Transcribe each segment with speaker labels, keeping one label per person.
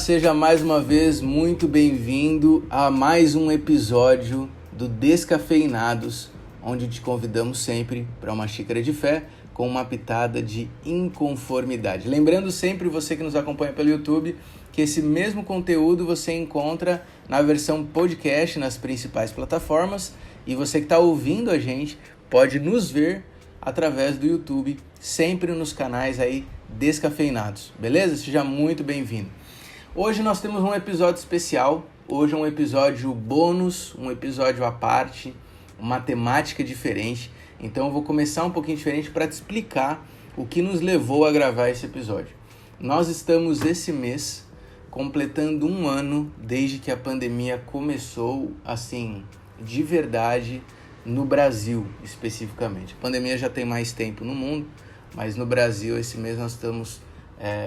Speaker 1: seja mais uma vez muito bem-vindo a mais um episódio do Descafeinados, onde te convidamos sempre para uma xícara de fé com uma pitada de inconformidade. Lembrando sempre, você que nos acompanha pelo YouTube, que esse mesmo conteúdo você encontra na versão podcast nas principais plataformas e você que está ouvindo a gente pode nos ver através do YouTube, sempre nos canais aí Descafeinados, beleza? Seja muito bem-vindo. Hoje nós temos um episódio especial, hoje é um episódio bônus, um episódio à parte, uma temática diferente. Então eu vou começar um pouquinho diferente para te explicar o que nos levou a gravar esse episódio. Nós estamos esse mês completando um ano desde que a pandemia começou, assim, de verdade, no Brasil especificamente. A pandemia já tem mais tempo no mundo, mas no Brasil esse mês nós estamos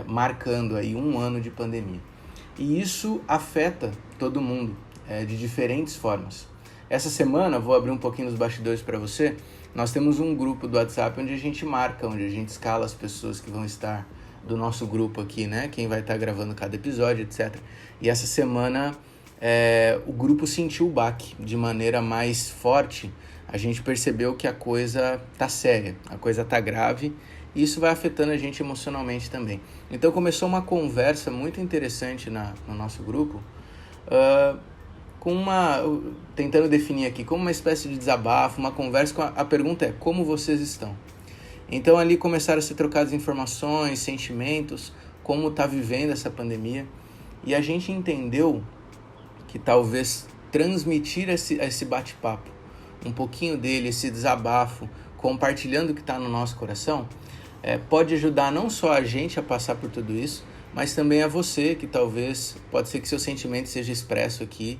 Speaker 1: marcando aí um ano de pandemia. E isso afeta todo mundo de diferentes formas. Essa semana, vou abrir um pouquinho os bastidores para você, nós temos um grupo do WhatsApp onde a gente marca, onde a gente escala as pessoas que vão estar do nosso grupo aqui, né? Quem vai estar gravando cada episódio, etc. E essa semana o grupo sentiu o baque de maneira mais forte. A gente percebeu que a coisa tá séria, a coisa tá grave, e isso vai afetando a gente emocionalmente também. Então começou uma conversa muito interessante no nosso grupo, tentando definir aqui como uma espécie de desabafo, uma conversa a pergunta é: como vocês estão? Então ali começaram a ser trocadas informações, sentimentos, como está vivendo essa pandemia, e a gente entendeu que talvez transmitir esse bate-papo, um pouquinho dele, esse desabafo, compartilhando o que está no nosso coração, pode ajudar não só a gente a passar por tudo isso, mas também a você, que talvez, pode ser que seu sentimento seja expresso aqui.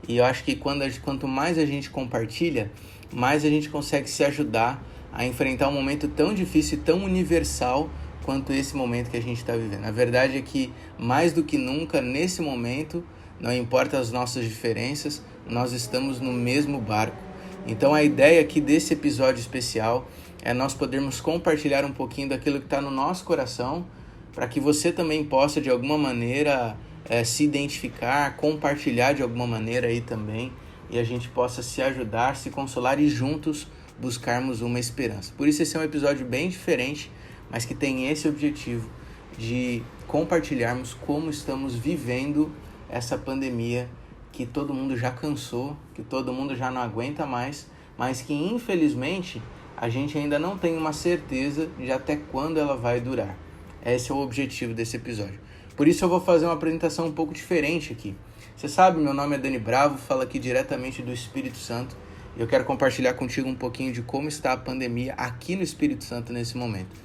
Speaker 1: E eu acho que quanto mais a gente compartilha, mais a gente consegue se ajudar a enfrentar um momento tão difícil e tão universal quanto esse momento que a gente está vivendo. A verdade é que, mais do que nunca, nesse momento, não importa as nossas diferenças, nós estamos no mesmo barco. Então a ideia aqui desse episódio especial é nós podermos compartilhar um pouquinho daquilo que está no nosso coração, para que você também possa, de alguma maneira, se identificar, compartilhar de alguma maneira aí também, e a gente possa se ajudar, se consolar e juntos buscarmos uma esperança. Por isso esse é um episódio bem diferente, mas que tem esse objetivo de compartilharmos como estamos vivendo essa pandemia que todo mundo já cansou, que todo mundo já não aguenta mais, mas que infelizmente a gente ainda não tem uma certeza de até quando ela vai durar. Esse é o objetivo desse episódio. Por isso eu vou fazer uma apresentação um pouco diferente aqui. Você sabe, meu nome é Dani Bravo, falo aqui diretamente do Espírito Santo. E eu quero compartilhar contigo um pouquinho de como está a pandemia aqui no Espírito Santo nesse momento.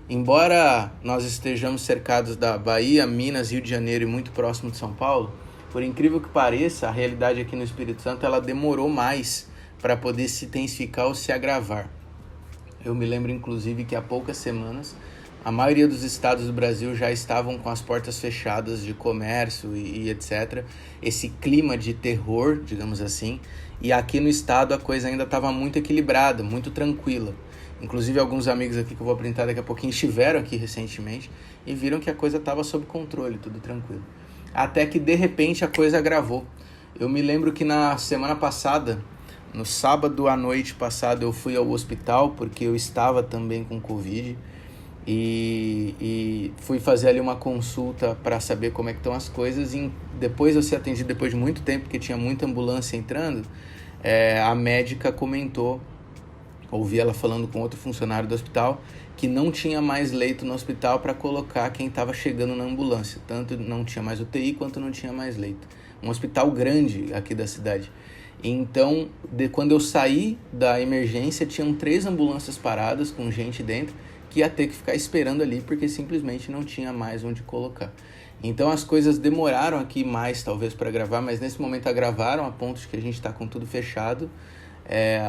Speaker 1: Embora nós estejamos cercados da Bahia, Minas, Rio de Janeiro e muito próximo de São Paulo, por incrível que pareça, a realidade aqui no Espírito Santo ela demorou mais para poder se intensificar ou se agravar. Eu me lembro, inclusive, que há poucas semanas a maioria dos estados do Brasil já estavam com as portas fechadas de comércio e etc. Esse clima de terror, digamos assim. E aqui no estado a coisa ainda estava muito equilibrada, muito tranquila. Inclusive alguns amigos aqui que eu vou apresentar daqui a pouquinho estiveram aqui recentemente e viram que a coisa estava sob controle, tudo tranquilo. Até que de repente a coisa agravou. Eu me lembro que na semana passada, no sábado à noite passada, eu fui ao hospital porque eu estava também com Covid. E fui fazer ali uma consulta para saber como é que estão as coisas, e depois eu ser atendido depois de muito tempo, porque tinha muita ambulância entrando, a médica comentou, ouvi ela falando com outro funcionário do hospital, que não tinha mais leito no hospital para colocar quem estava chegando na ambulância, tanto não tinha mais UTI quanto não tinha mais leito. Um hospital grande aqui da cidade. Então, quando eu saí da emergência, tinham 3 ambulâncias paradas com gente dentro, que ia ter que ficar esperando ali, porque simplesmente não tinha mais onde colocar. Então as coisas demoraram aqui mais, talvez, para gravar, mas nesse momento agravaram a ponto de que a gente está com tudo fechado.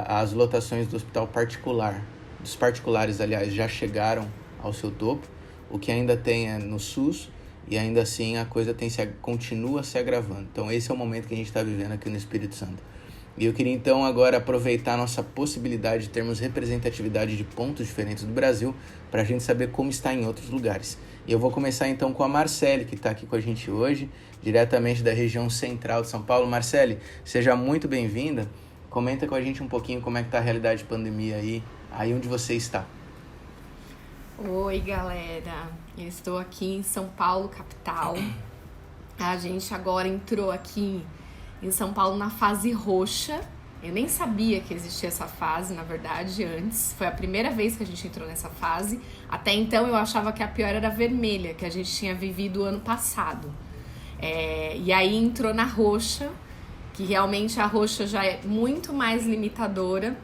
Speaker 1: As lotações do hospital particular, dos particulares, aliás, já chegaram ao seu topo. O que ainda tem no SUS, e ainda assim a coisa continua se agravando. Então esse é o momento que a gente está vivendo aqui no Espírito Santo. E eu queria então agora aproveitar a nossa possibilidade de termos representatividade de pontos diferentes do Brasil para a gente saber como está em outros lugares. E eu vou começar então com a Marcele, que está aqui com a gente hoje, diretamente da região central de São Paulo. Marcele, seja muito bem-vinda. Comenta com a gente um pouquinho como é que está a realidade de pandemia aí onde você está.
Speaker 2: Oi, galera. Eu estou aqui em São Paulo, capital. A gente agora entrou aqui em São Paulo na fase roxa. Eu nem sabia que existia essa fase, na verdade, antes. Foi a primeira vez que a gente entrou nessa fase. Até então eu achava que a pior era a vermelha, que a gente tinha vivido o ano passado. E aí entrou na roxa, que realmente a roxa já é muito mais limitadora.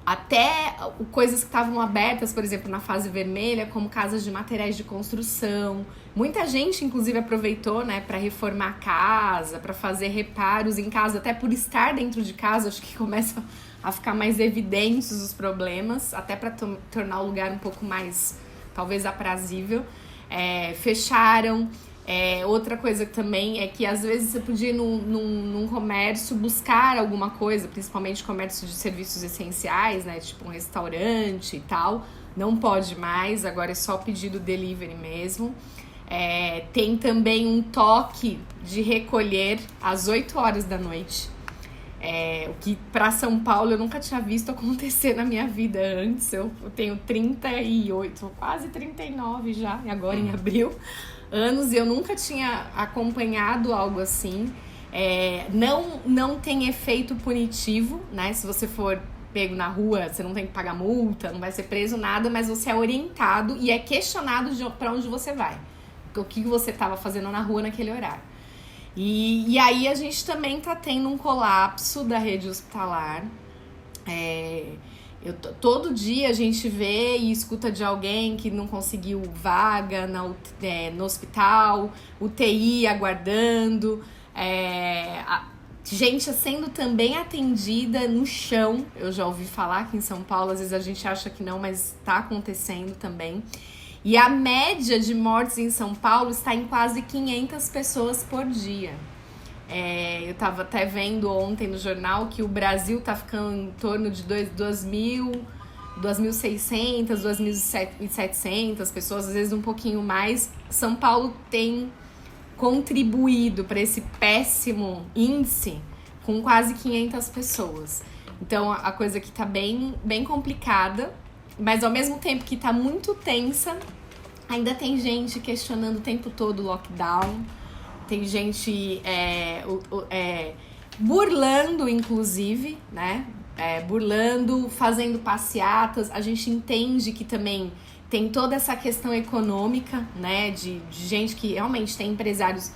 Speaker 2: Até coisas que estavam abertas, por exemplo, na fase vermelha, como casas de materiais de construção. Muita gente, inclusive, aproveitou, né, para reformar a casa, para fazer reparos em casa, até por estar dentro de casa, acho que começa a ficar mais evidentes os problemas, até para tornar o lugar um pouco mais, talvez, aprazível. Fecharam. Outra coisa também é que às vezes você podia ir num comércio buscar alguma coisa, principalmente comércio de serviços essenciais, né? Tipo um restaurante e tal. Não pode mais, agora é só pedido delivery mesmo. Tem também um toque de recolher às 8 horas da noite. O que para São Paulo eu nunca tinha visto acontecer na minha vida antes. Eu tenho 38, quase 39 já, e agora em abril. Anos e eu nunca tinha acompanhado algo assim. Não tem efeito punitivo, né? Se você for pego na rua, você não tem que pagar multa, não vai ser preso, nada, mas você é orientado e é questionado para onde você vai. O que você estava fazendo na rua naquele horário. E aí a gente também tá tendo um colapso da rede hospitalar. Todo dia a gente vê e escuta de alguém que não conseguiu vaga no hospital, UTI aguardando, gente sendo também atendida no chão. Eu já ouvi falar aqui em São Paulo, às vezes a gente acha que não, mas está acontecendo também. E a média de mortes em São Paulo está em quase 500 pessoas por dia. Eu estava até vendo ontem no jornal que o Brasil está ficando em torno de 2.600, 2.700 pessoas, às vezes um pouquinho mais. São Paulo tem contribuído para esse péssimo índice com quase 500 pessoas. Então a coisa aqui está bem, bem complicada, mas ao mesmo tempo que está muito tensa, ainda tem gente questionando o tempo todo o lockdown. Tem gente burlando, inclusive, né? Burlando, fazendo passeatas. A gente entende que também tem toda essa questão econômica, né? De gente que realmente tem empresários,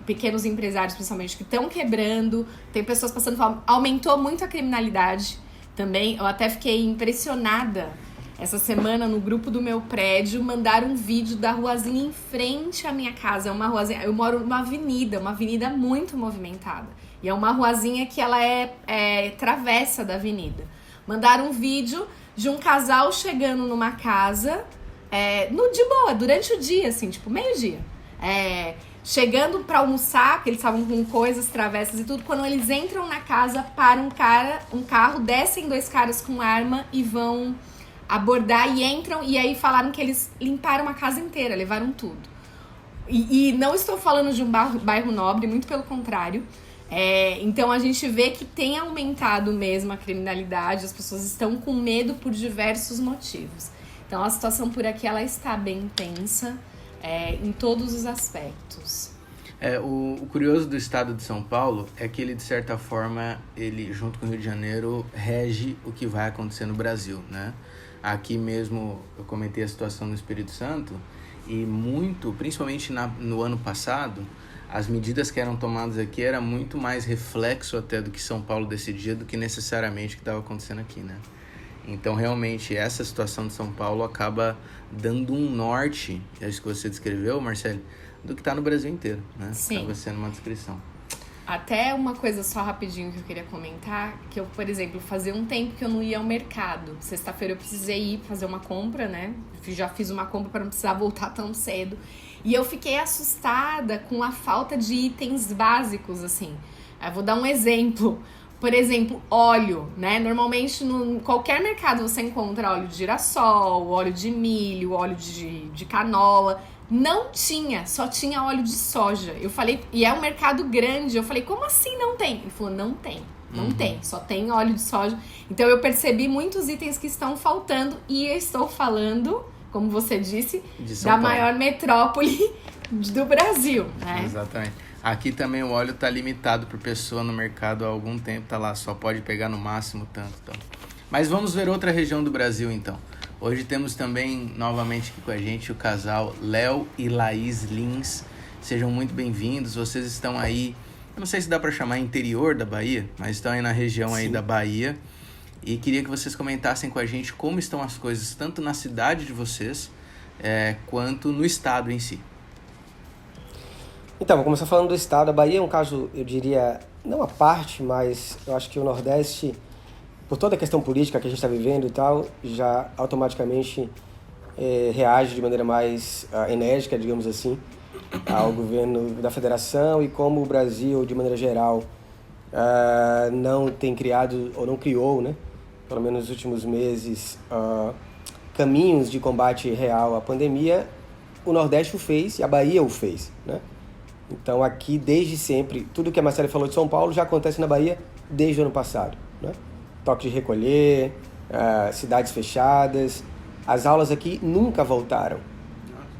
Speaker 2: pequenos empresários principalmente, que estão quebrando. Tem pessoas passando fome. Aumentou muito a criminalidade também. Eu até fiquei impressionada. Essa semana, no grupo do meu prédio, mandaram um vídeo da ruazinha em frente à minha casa. É uma ruazinha, eu moro numa avenida muito movimentada. E é uma ruazinha que ela é travessa da avenida. Mandaram um vídeo de um casal chegando numa casa, de boa, durante o dia, assim, tipo, meio-dia. Chegando pra almoçar, que eles estavam com coisas, travessas e tudo. Quando eles entram na casa, para um carro, descem 2 caras com arma e vão abordar e entram, e aí falaram que eles limparam a casa inteira, levaram tudo. E não estou falando de um bairro nobre, muito pelo contrário. Então a gente vê que tem aumentado mesmo a criminalidade, as pessoas estão com medo por diversos motivos. Então a situação por aqui ela está bem tensa em todos os aspectos.
Speaker 1: O curioso do estado de São Paulo é que ele, de certa forma, ele junto com o Rio de Janeiro, rege o que vai acontecer no Brasil, né? Aqui mesmo eu comentei a situação no Espírito Santo e muito, principalmente no ano passado, as medidas que eram tomadas aqui era muito mais reflexo até do que São Paulo decidia do que necessariamente o que estava acontecendo aqui, né? Então, realmente, essa situação de São Paulo acaba dando um norte, é isso que você descreveu, Marcele, do que está no Brasil inteiro, né?
Speaker 2: Sim.
Speaker 1: Acaba sendo uma descrição.
Speaker 2: Até uma coisa só rapidinho que eu queria comentar, que eu, por exemplo, fazia um tempo que eu não ia ao mercado. Sexta-feira eu precisei ir fazer uma compra, né? Já fiz uma compra para não precisar voltar tão cedo. E eu fiquei assustada com a falta de itens básicos, assim. Eu vou dar um exemplo. Por exemplo, óleo, né? Normalmente, em qualquer mercado você encontra óleo de girassol, óleo de milho, óleo de canola. Não tinha, só tinha óleo de soja. Eu falei, e é um mercado grande. Eu falei, como assim não tem? Ele falou, não tem. Não tem, só tem óleo de soja. Então eu percebi muitos itens que estão faltando. E eu estou falando, como você disse, da maior metrópole do Brasil, né?
Speaker 1: Exatamente. Aqui também o óleo tá limitado por pessoa no mercado há algum tempo, tá lá, só pode pegar no máximo tanto. Então. Mas vamos ver outra região do Brasil então. Hoje temos também novamente aqui com a gente o casal Léo e Laís Lins. Sejam muito bem-vindos, vocês estão aí, eu não sei se dá para chamar interior da Bahia, mas estão aí na região aí da Bahia. E queria que vocês comentassem com a gente como estão as coisas, tanto na cidade de vocês, quanto no estado em si.
Speaker 3: Então, vou começar falando do estado. A Bahia é um caso, eu diria, não à parte, mas eu acho que o Nordeste, por toda a questão política que a gente está vivendo e tal, já automaticamente reage de maneira mais enérgica, digamos assim, ao governo da federação, e como o Brasil, de maneira geral, não tem criado, ou não criou, né, pelo menos nos últimos meses, caminhos de combate real à pandemia, o Nordeste o fez e a Bahia o fez, né? Então aqui, desde sempre, tudo que a Marcela falou de São Paulo já acontece na Bahia desde o ano passado, né? Toque de recolher, cidades fechadas. As aulas aqui nunca voltaram.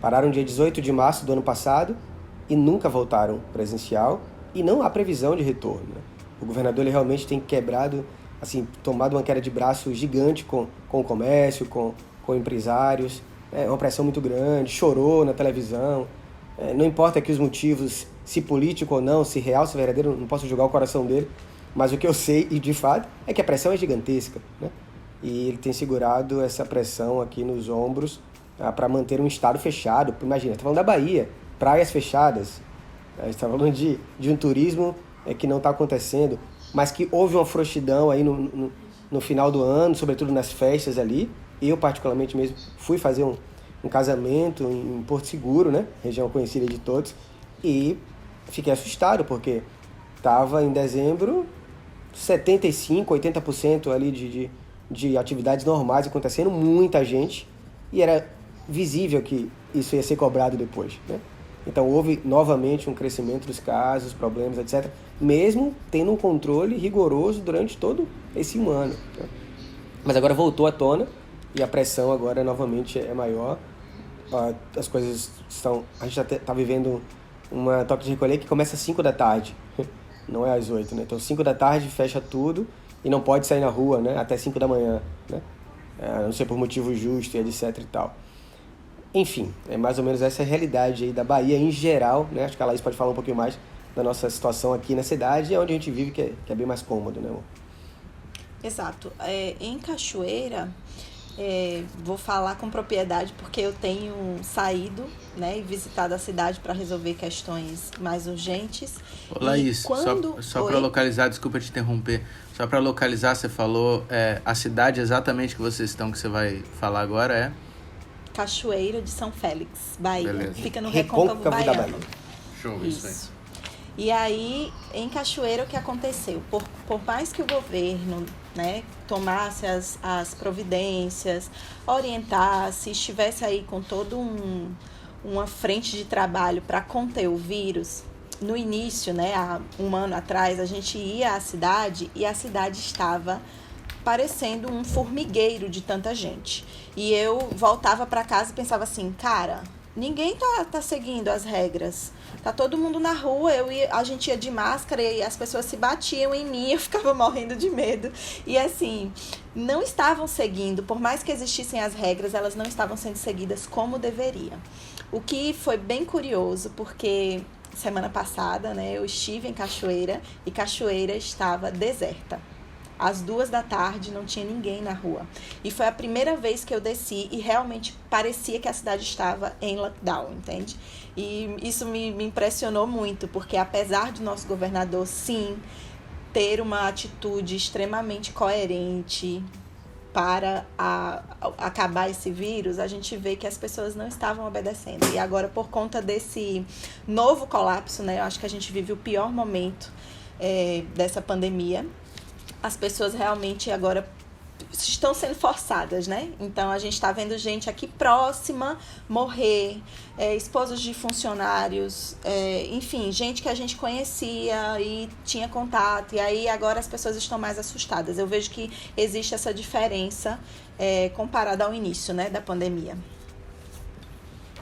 Speaker 3: Pararam dia 18 de março do ano passado e nunca voltaram presencial, e não há previsão de retorno, né? O governador ele realmente tem quebrado, assim, tomado uma queda de braço gigante com o comércio, com empresários, uma pressão muito grande, chorou na televisão. Não importa aqui os motivos, se político ou não, se real, se verdadeiro, não posso julgar o coração dele, mas o que eu sei, e de fato, é que a pressão é gigantesca, né? E ele tem segurado essa pressão aqui nos ombros para manter um estado fechado. Imagina, está falando da Bahia, praias fechadas, a gente está falando de um turismo que não está acontecendo, mas que houve uma frouxidão aí no final do ano, sobretudo nas festas ali. Eu, particularmente mesmo, fui fazer um casamento em Porto Seguro, né? Região conhecida de todos, e fiquei assustado, porque estava em dezembro 75%, 80% ali de atividades normais acontecendo, muita gente, e era visível que isso ia ser cobrado depois, né? Então houve novamente um crescimento dos casos, problemas, etc., mesmo tendo um controle rigoroso durante todo esse ano, né? Mas agora voltou à tona, e a pressão agora novamente é maior. As coisas estão... A gente está vivendo uma toque de recolher que começa às 5 da tarde, não é às 8, né? Então 5 da tarde fecha tudo e não pode sair na rua, né? Até 5 da manhã, né? A não ser por motivo justo e etc e tal. Enfim, é mais ou menos essa a realidade aí da Bahia em geral, né? Acho que a Laís pode falar um pouquinho mais da nossa situação aqui na cidade, onde a gente vive, que é bem mais cômodo, né, amor?
Speaker 4: Exato. Em Cachoeira, vou falar com propriedade porque eu tenho saído, né, e visitado a cidade para resolver questões mais urgentes.
Speaker 1: Ô, Laís, só para localizar, desculpa te interromper, só para localizar, você falou a cidade exatamente que vocês estão, que você vai falar agora é?
Speaker 4: Cachoeira de São Félix, Bahia.
Speaker 1: Beleza.
Speaker 4: Fica no Recôncavo
Speaker 3: da
Speaker 4: Baiano.
Speaker 3: Bahia.
Speaker 1: Show, isso aí.
Speaker 4: E aí, em Cachoeira, o que aconteceu? Por mais que o governo, né, tomasse as providências, orientasse, estivesse aí com todo uma frente de trabalho para conter o vírus, no início, né, há um ano atrás, a gente ia à cidade e a cidade estava parecendo um formigueiro de tanta gente. E eu voltava para casa e pensava assim, cara, ninguém tá seguindo as regras. Tá todo mundo na rua, a gente ia de máscara e as pessoas se batiam em mim, eu ficava morrendo de medo. E assim, não estavam seguindo, por mais que existissem as regras, elas não estavam sendo seguidas como deveria. O que foi bem curioso, porque semana passada, né, eu estive em Cachoeira e Cachoeira estava deserta. Às 2 da tarde não tinha ninguém na rua. E foi a primeira vez que eu desci e realmente parecia que a cidade estava em lockdown, entende? E isso me impressionou muito, porque apesar do nosso governador, sim, ter uma atitude extremamente coerente para acabar esse vírus, a gente vê que as pessoas não estavam obedecendo. E agora, por conta desse novo colapso, né, eu acho que a gente vive o pior momento dessa pandemia, as pessoas realmente agora estão sendo forçadas, né? Então, a gente está vendo gente aqui próxima morrer, esposos de funcionários, enfim, gente que a gente conhecia e tinha contato, e aí agora as pessoas estão mais assustadas. Eu vejo que existe essa diferença comparada ao início, né, da pandemia.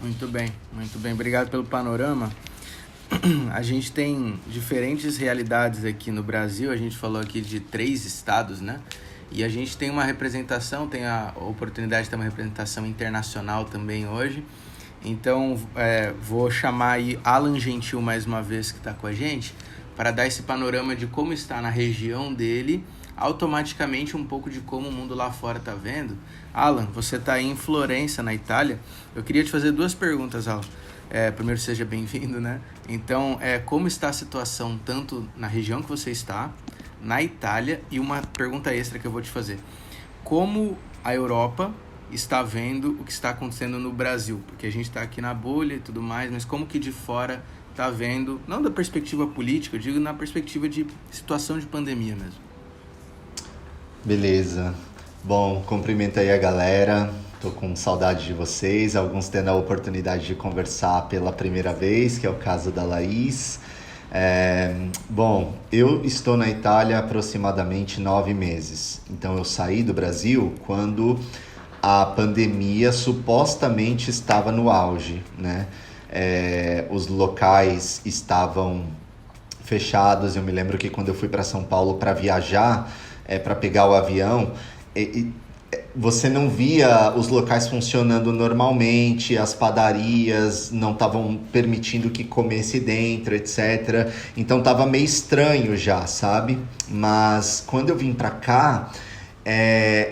Speaker 1: Muito bem, muito bem. Obrigado pelo panorama. A gente tem diferentes realidades aqui no Brasil, a gente falou aqui de 3 estados, né? E a gente tem uma representação, tem a oportunidade de ter uma representação internacional também hoje. Então, vou chamar aí Alan Gentil mais uma vez, que está com a gente, para dar esse panorama de como está na região dele, automaticamente um pouco de como o mundo lá fora está vendo. Alan, você está aí em Florença, na Itália. Eu queria te fazer 2 perguntas, Alan. Primeiro, seja bem-vindo, né? Então, como está a situação tanto na região que você está, na Itália, e uma pergunta extra que eu vou te fazer. Como a Europa está vendo o que está acontecendo no Brasil? Porque a gente está aqui na bolha e tudo mais, mas como que de fora está vendo, não da perspectiva política, eu digo na perspectiva de situação de pandemia mesmo.
Speaker 5: Beleza. Bom, cumprimento aí a galera. Tô com saudade de vocês, alguns tendo a oportunidade de conversar pela primeira vez, que é o caso da Laís. Bom, eu estou na Itália há aproximadamente 9 meses. Então eu saí do Brasil quando a pandemia supostamente estava no auge, né? Os locais estavam fechados. Eu me lembro que quando eu fui para São Paulo para viajar, para pegar o avião, você não via os locais funcionando normalmente, as padarias não estavam permitindo que comesse dentro, etc. Então tava meio estranho já, sabe? Mas quando eu vim para cá,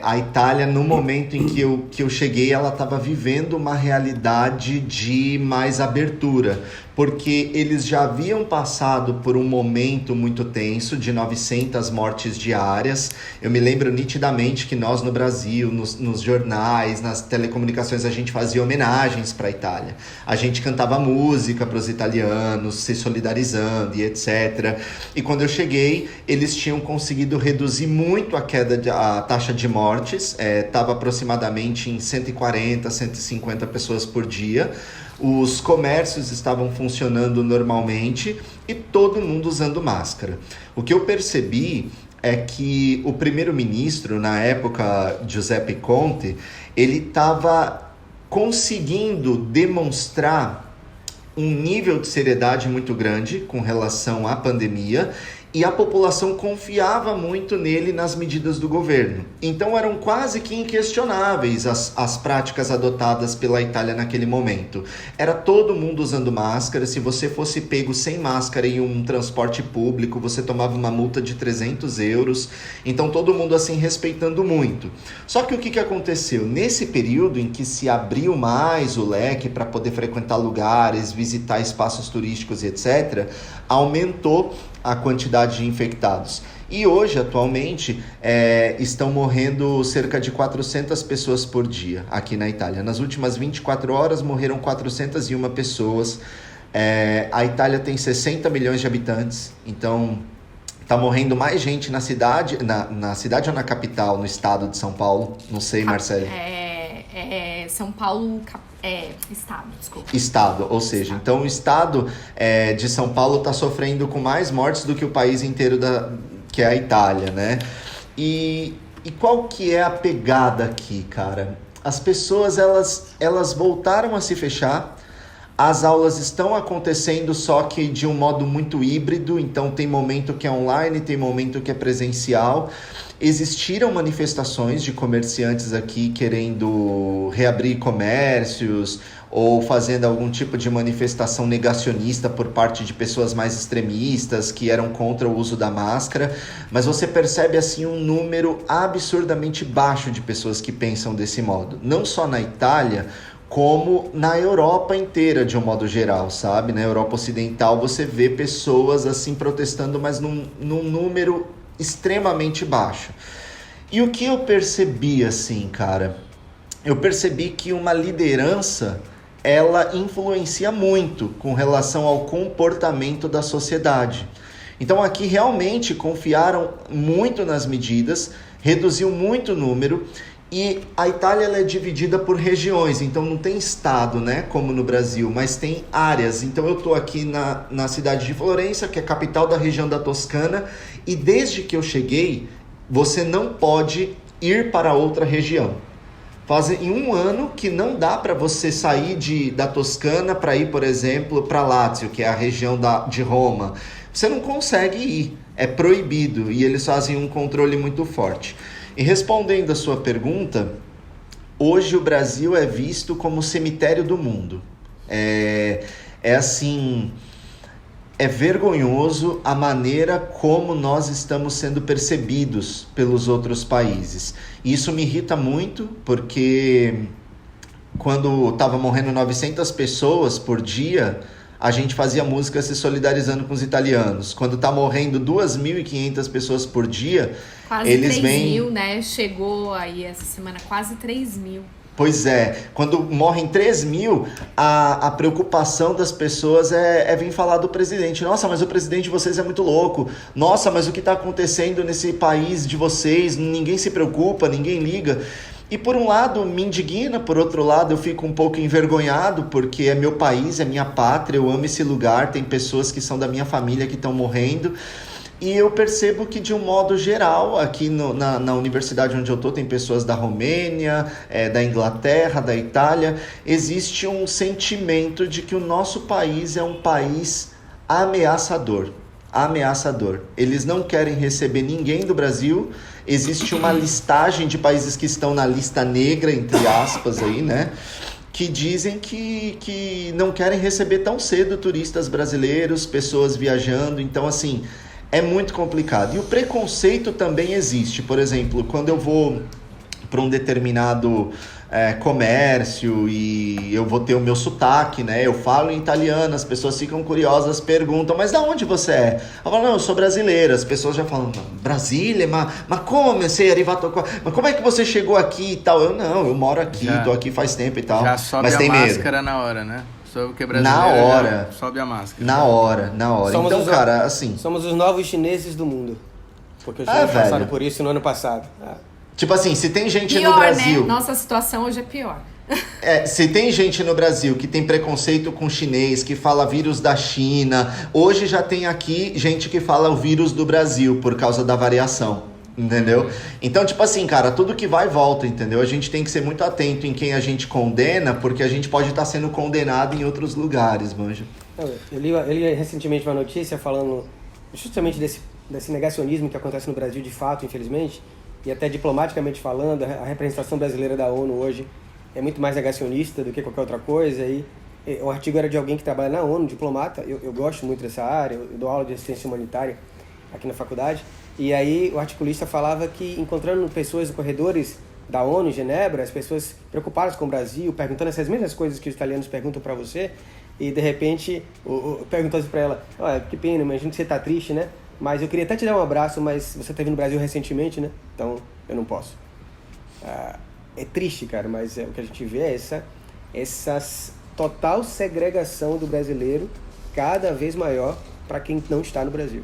Speaker 5: a Itália, no momento em que eu cheguei, ela estava vivendo uma realidade de mais abertura, porque eles já haviam passado por um momento muito tenso de 900 mortes diárias. Eu me lembro nitidamente que nós no Brasil, nos jornais, nas telecomunicações, a gente fazia homenagens para a Itália. A gente cantava música para os italianos, se solidarizando e etc. E quando eu cheguei, eles tinham conseguido reduzir muito a taxa de mortes, estava aproximadamente em 140, 150 pessoas por dia. Os comércios estavam funcionando normalmente e todo mundo usando máscara. O que eu percebi é que o primeiro-ministro, na época, Giuseppe Conte, ele estava conseguindo demonstrar um nível de seriedade muito grande com relação à pandemia, e a população confiava muito nele nas medidas do governo. Então eram quase que inquestionáveis as práticas adotadas pela Itália naquele momento. Era todo mundo usando máscara. Se você fosse pego sem máscara em um transporte público, você tomava uma multa de 300 euros. Então todo mundo assim respeitando muito. Só que o que aconteceu? Nesse período em que se abriu mais o leque para poder frequentar lugares, visitar espaços turísticos e etc., aumentou a quantidade de infectados. E hoje, atualmente, estão morrendo cerca de 400 pessoas por dia aqui na Itália. Nas últimas 24 horas, morreram 401 pessoas. A Itália tem 60 milhões de habitantes, então tá morrendo mais gente na cidade, na cidade ou na capital, no estado de São Paulo? Não sei, Marcelo.
Speaker 2: São Paulo, estado, desculpa.
Speaker 5: Estado, ou seja, então o estado de São Paulo está sofrendo com mais mortes do que o país inteiro que é a Itália, né? E qual que é a pegada aqui, cara? As pessoas, elas voltaram a se fechar. As aulas estão acontecendo, só que de um modo muito híbrido, então tem momento que é online, tem momento que é presencial. Existiram manifestações de comerciantes aqui querendo reabrir comércios ou fazendo algum tipo de manifestação negacionista por parte de pessoas mais extremistas que eram contra o uso da máscara, mas você percebe assim um número absurdamente baixo de pessoas que pensam desse modo, não só na Itália, como na Europa inteira, de um modo geral, sabe? Na Europa Ocidental você vê pessoas assim protestando, mas num número extremamente baixo. E o que eu percebi assim, cara? Eu percebi que uma liderança, ela influencia muito com relação ao comportamento da sociedade. Então aqui realmente confiaram muito nas medidas, reduziu muito o número. E a Itália ela é dividida por regiões, então não tem estado, né, como no Brasil, mas tem áreas. Então eu estou aqui na cidade de Florença, que é a capital da região da Toscana, e desde que eu cheguei, você não pode ir para outra região. Fazem 1 ano que não dá para você sair da Toscana para ir, por exemplo, para Lácio, que é a região de Roma. Você não consegue ir, é proibido, e eles fazem um controle muito forte. E respondendo a sua pergunta, hoje o Brasil é visto como o cemitério do mundo. É assim, é vergonhoso a maneira como nós estamos sendo percebidos pelos outros países. E isso me irrita muito, porque quando estava morrendo 900 pessoas por dia, a gente fazia música se solidarizando com os italianos. Quando está morrendo 2.500 pessoas por dia,
Speaker 2: quase
Speaker 5: eles
Speaker 2: 3.000, né? Chegou aí essa semana quase 3.000.
Speaker 5: Pois é, quando morrem 3.000, a preocupação das pessoas é vir falar do presidente. Nossa, mas o presidente de vocês é muito louco. Nossa, mas o que está acontecendo nesse país de vocês? Ninguém se preocupa, ninguém liga. E por um lado me indigna, por outro lado eu fico um pouco envergonhado, porque é meu país, é minha pátria, eu amo esse lugar, tem pessoas que são da minha família que estão morrendo. E eu percebo que, de um modo geral, aqui na universidade onde eu estou, tem pessoas da Romênia, da Inglaterra, da Itália. Existe um sentimento de que o nosso país é um país ameaçador. Ameaçador. Eles não querem receber ninguém do Brasil. Existe uma listagem de países que estão na lista negra, entre aspas, aí, né? Que dizem que não querem receber tão cedo turistas brasileiros, pessoas viajando. Então, assim, é muito complicado. E o preconceito também existe. Por exemplo, quando eu vou para um determinado comércio e eu vou ter o meu sotaque, né? Eu falo em italiano, as pessoas ficam curiosas, perguntam, mas de onde você é? Eu falo, não, eu sou brasileira. As pessoas já falam, Brasília? Mas como você é arrivato qua? Mas como é que você chegou aqui e tal? Eu não, eu moro aqui, tô aqui faz tempo e tal.
Speaker 1: Já sobe
Speaker 5: mas
Speaker 1: a
Speaker 5: tem
Speaker 1: máscara
Speaker 5: medo.
Speaker 1: na hora, né? Porque brasileiro
Speaker 5: Na hora.
Speaker 1: Sobe a máscara.
Speaker 5: Na hora.
Speaker 3: Somos
Speaker 5: então, cara, assim...
Speaker 3: Somos os novos chineses do mundo. Porque os chineses passaram por isso no ano passado.
Speaker 5: Tipo assim, se tem gente
Speaker 2: pior,
Speaker 5: no Brasil...
Speaker 2: né? Nossa situação hoje é pior.
Speaker 5: Se tem gente no Brasil que tem preconceito com chinês, que fala vírus da China, hoje já tem aqui gente que fala o vírus do Brasil por causa da variação, entendeu? Então, tipo assim, cara, tudo que vai volta, entendeu? A gente tem que ser muito atento em quem a gente condena, porque a gente pode estar sendo condenado em outros lugares, manja.
Speaker 3: Eu li recentemente uma notícia falando justamente desse negacionismo que acontece no Brasil de fato, infelizmente, e até diplomaticamente falando, a representação brasileira da ONU hoje é muito mais negacionista do que qualquer outra coisa. E o artigo era de alguém que trabalha na ONU, diplomata. Eu gosto muito dessa área, eu dou aula de assistência humanitária aqui na faculdade. E aí o articulista falava que, encontrando pessoas nos corredores da ONU em Genebra, as pessoas preocupadas com o Brasil, perguntando essas mesmas coisas que os italianos perguntam para você, e de repente perguntou assim para ela, que pena, imagino que você tá triste, né? Mas eu queria até te dar um abraço, mas você esteve no Brasil recentemente, né? Então eu não posso. É triste, cara, mas o que a gente vê é essa total segregação do brasileiro cada vez maior para quem não está no Brasil.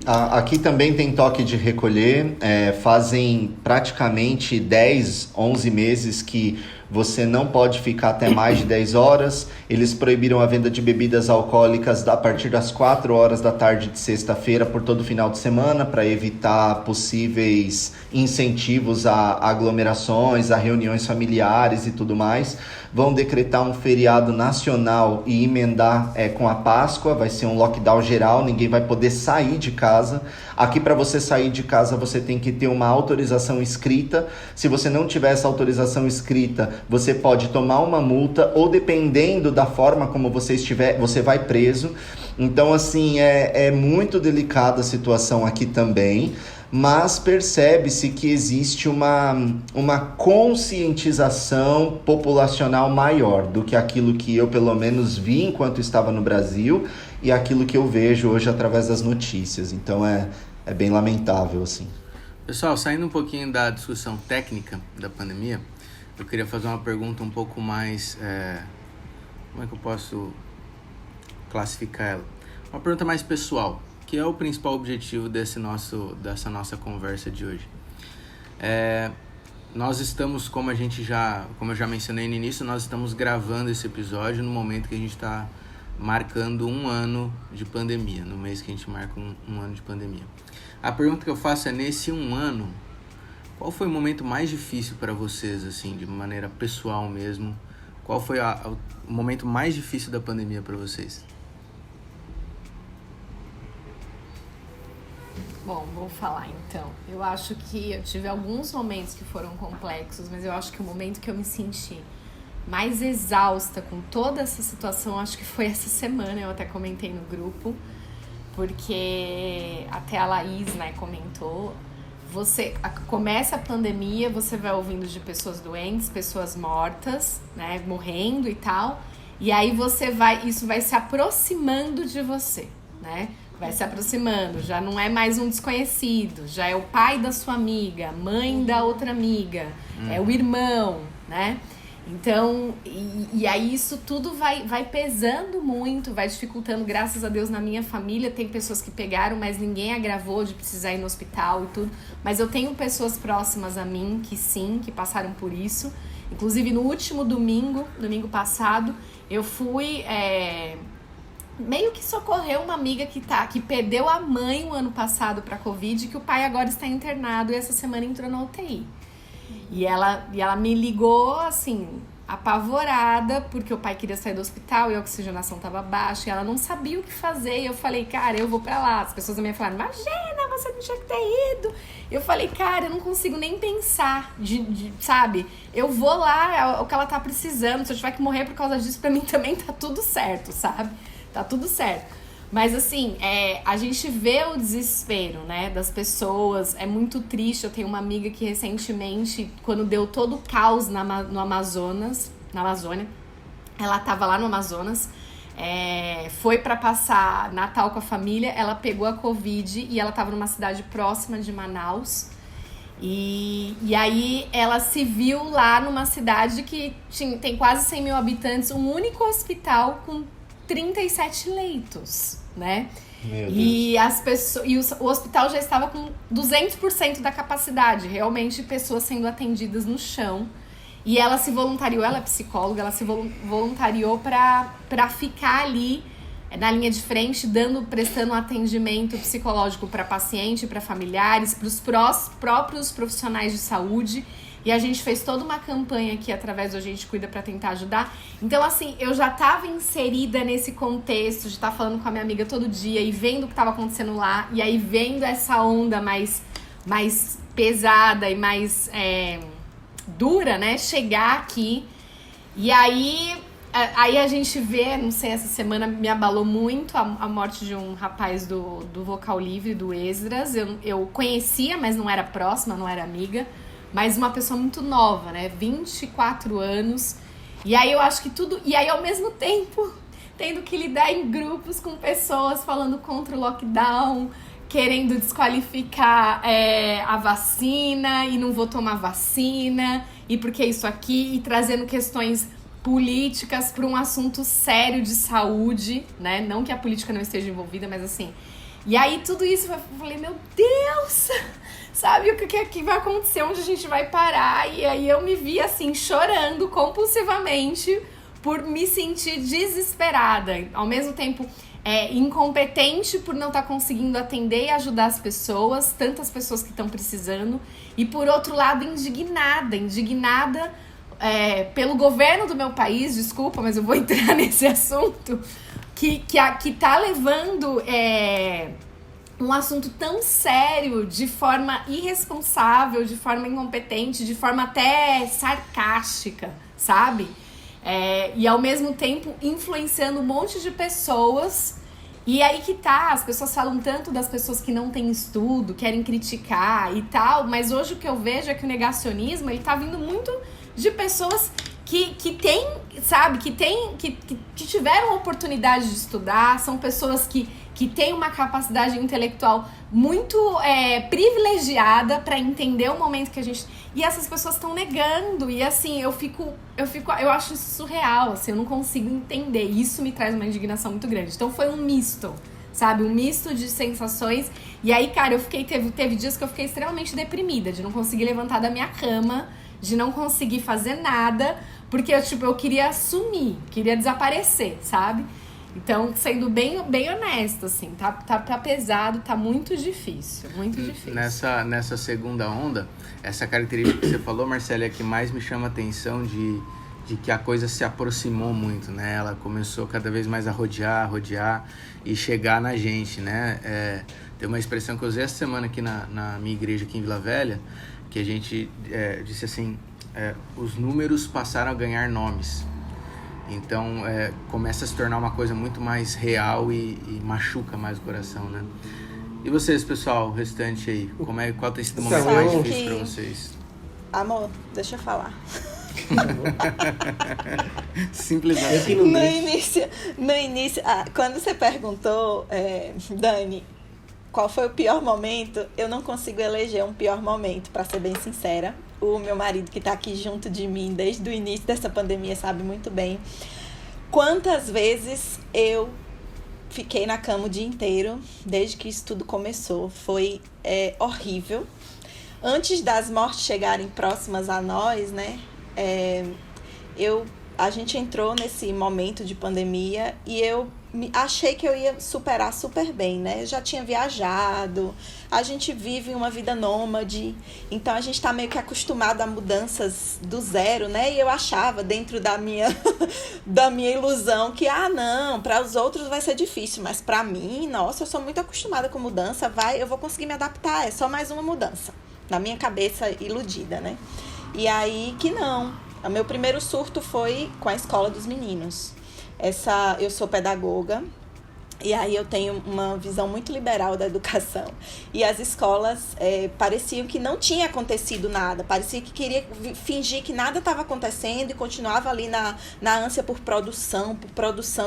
Speaker 5: Aqui também tem toque de recolher, fazem praticamente 10, 11 meses que você não pode ficar até mais de 10 horas. Eles proibiram a venda de bebidas alcoólicas a partir das 4 horas da tarde de sexta-feira por todo o final de semana, para evitar possíveis incentivos a aglomerações, a reuniões familiares e tudo mais. Vão decretar um feriado nacional e emendar com a Páscoa. Vai ser um lockdown geral, ninguém vai poder sair de casa. Aqui, para você sair de casa, você tem que ter uma autorização escrita. Se você não tiver essa autorização escrita, você pode tomar uma multa, ou dependendo da forma como você estiver, você vai preso. Então, assim, é muito delicada a situação aqui também. Mas percebe-se que existe uma conscientização populacional maior do que aquilo que eu, pelo menos, vi enquanto estava no Brasil e aquilo que eu vejo hoje através das notícias. Então é bem lamentável, assim.
Speaker 1: Pessoal, saindo um pouquinho da discussão técnica da pandemia, eu queria fazer uma pergunta um pouco mais... como é que eu posso classificar ela? Uma pergunta mais pessoal. que é o principal objetivo dessa nossa conversa de hoje. Nós estamos, como eu já mencionei no início, nós estamos gravando esse episódio no momento que a gente está marcando 1 ano de pandemia, no mês que a gente marca um ano de pandemia. A pergunta que eu faço é, nesse 1 ano, qual foi o momento mais difícil para vocês, assim, de maneira pessoal mesmo? Qual foi o momento mais difícil da pandemia para vocês?
Speaker 2: Bom, vou falar então. Eu acho que eu tive alguns momentos que foram complexos, mas eu acho que o momento que eu me senti mais exausta com toda essa situação, acho que foi essa semana, eu até comentei no grupo, porque até a Laís, né, comentou, começa a pandemia, você vai ouvindo de pessoas doentes, pessoas mortas, né, morrendo e tal, e aí isso vai se aproximando de você, né? Vai se aproximando, já não é mais um desconhecido, já é o pai da sua amiga, mãe da outra amiga, é o irmão, né? Então, e aí isso tudo vai pesando muito, vai dificultando. Graças a Deus, na minha família tem pessoas que pegaram, mas ninguém agravou de precisar ir no hospital e tudo. Mas eu tenho pessoas próximas a mim que passaram por isso. Inclusive, no último domingo passado, eu fui... meio que socorreu uma amiga que perdeu a mãe o ano passado para Covid, que o pai agora está internado e essa semana entrou na UTI. E ela me ligou, assim, apavorada, porque o pai queria sair do hospital e a oxigenação estava baixa e ela não sabia o que fazer. E eu falei, cara, eu vou pra lá. As pessoas também falaram, imagina, você não tinha que ter ido. Eu falei, cara, eu não consigo nem pensar, sabe? Eu vou lá, é o que ela tá precisando. Se eu tiver que morrer por causa disso, pra mim também tá tudo certo, sabe? Tá tudo certo. Mas assim, a gente vê o desespero, né, das pessoas. É muito triste. Eu tenho uma amiga que recentemente, quando deu todo o caos na Amazônia, ela tava lá no Amazonas, foi pra passar Natal com a família, ela pegou a Covid e ela tava numa cidade próxima de Manaus. E aí ela se viu lá numa cidade que tem quase 100 mil habitantes, um único hospital com 37 leitos, né?
Speaker 5: Meu
Speaker 2: Deus. O hospital já estava com 200% da capacidade, realmente pessoas sendo atendidas no chão. E ela se voluntariou, ela é psicóloga, ela se voluntariou para ficar ali na linha de frente, prestando atendimento psicológico para paciente, para familiares, para os próprios profissionais de saúde. E a gente fez toda uma campanha aqui através do A Gente Cuida para tentar ajudar. Então, assim, eu já estava inserida nesse contexto de estar falando com a minha amiga todo dia e vendo o que estava acontecendo lá. E aí vendo essa onda mais pesada e mais dura, né? Chegar aqui. E aí a gente vê, não sei, essa semana me abalou muito a morte de um rapaz do Vocal Livre, do Esdras. Eu conhecia, mas não era próxima, não era amiga. Mas uma pessoa muito nova, né? 24 anos. E aí eu acho que tudo... E aí, ao mesmo tempo, tendo que lidar em grupos com pessoas falando contra o lockdown, querendo desqualificar a vacina e não vou tomar vacina, e porque isso aqui, e trazendo questões políticas para um assunto sério de saúde, né? Não que a política não esteja envolvida, mas assim... E aí tudo isso, eu falei, meu Deus, sabe o que vai acontecer, onde a gente vai parar? E aí eu me vi assim, chorando compulsivamente por me sentir desesperada. Ao mesmo tempo, incompetente por não estar conseguindo atender e ajudar as pessoas, tantas pessoas que estão precisando. E por outro lado, indignada pelo governo do meu país, desculpa, mas eu vou entrar nesse assunto, que tá levando um assunto tão sério de forma irresponsável, de forma incompetente, de forma até sarcástica, sabe? E ao mesmo tempo influenciando um monte de pessoas. E aí que tá, as pessoas falam tanto das pessoas que não têm estudo, querem criticar e tal, mas hoje o que eu vejo é que o negacionismo, ele tá vindo muito de pessoas que têm, sabe, que tiveram oportunidade de estudar, são pessoas que têm uma capacidade intelectual muito privilegiada para entender o momento que a gente... E essas pessoas estão negando, e assim, eu acho isso surreal, assim, eu não consigo entender, isso me traz uma indignação muito grande. Então foi um misto, sabe? Um misto de sensações. E aí, cara, teve dias que eu fiquei extremamente deprimida, de não conseguir levantar da minha cama, de não conseguir fazer nada, porque eu queria sumir, queria desaparecer, sabe? Então, sendo bem honesto, assim, tá pesado, tá muito difícil, muito difícil.
Speaker 1: Nessa segunda onda, essa característica que você falou, Marcela, é que mais me chama a atenção de que a coisa se aproximou muito, né? Ela começou cada vez mais a rodear e chegar na gente, né? Tem uma expressão que eu usei essa semana aqui na minha igreja aqui em Vila Velha, que a gente disse assim, os números passaram a ganhar nomes. Então, começa a se tornar uma coisa muito mais real e machuca mais o coração, né? E vocês, pessoal, o restante aí, qual tem sido o momento mais difícil para vocês?
Speaker 4: Amor, deixa eu falar.
Speaker 1: Simples assim.
Speaker 4: No início, quando você perguntou, Dani, qual foi o pior momento, eu não consigo eleger um pior momento, para ser bem sincera. O meu marido, que tá aqui junto de mim desde o início dessa pandemia, sabe muito bem quantas vezes eu fiquei na cama o dia inteiro, desde que isso tudo começou. Foi horrível. Antes das mortes chegarem próximas a nós, né, a gente entrou nesse momento de pandemia e eu achei que eu ia superar super bem, né? Eu já tinha viajado, a gente vive uma vida nômade, então a gente tá meio que acostumado a mudanças do zero, né? E eu achava, dentro da minha ilusão, que, não, para os outros vai ser difícil, mas para mim, nossa, eu sou muito acostumada com mudança, eu vou conseguir me adaptar, é só mais uma mudança. Na minha cabeça iludida, né? E aí que não. O meu primeiro surto foi com a escola dos meninos. Eu sou pedagoga e aí eu tenho uma visão muito liberal da educação. E as escolas pareciam que não tinha acontecido nada, parecia que queria fingir que nada estava acontecendo e continuava ali na ânsia por produção,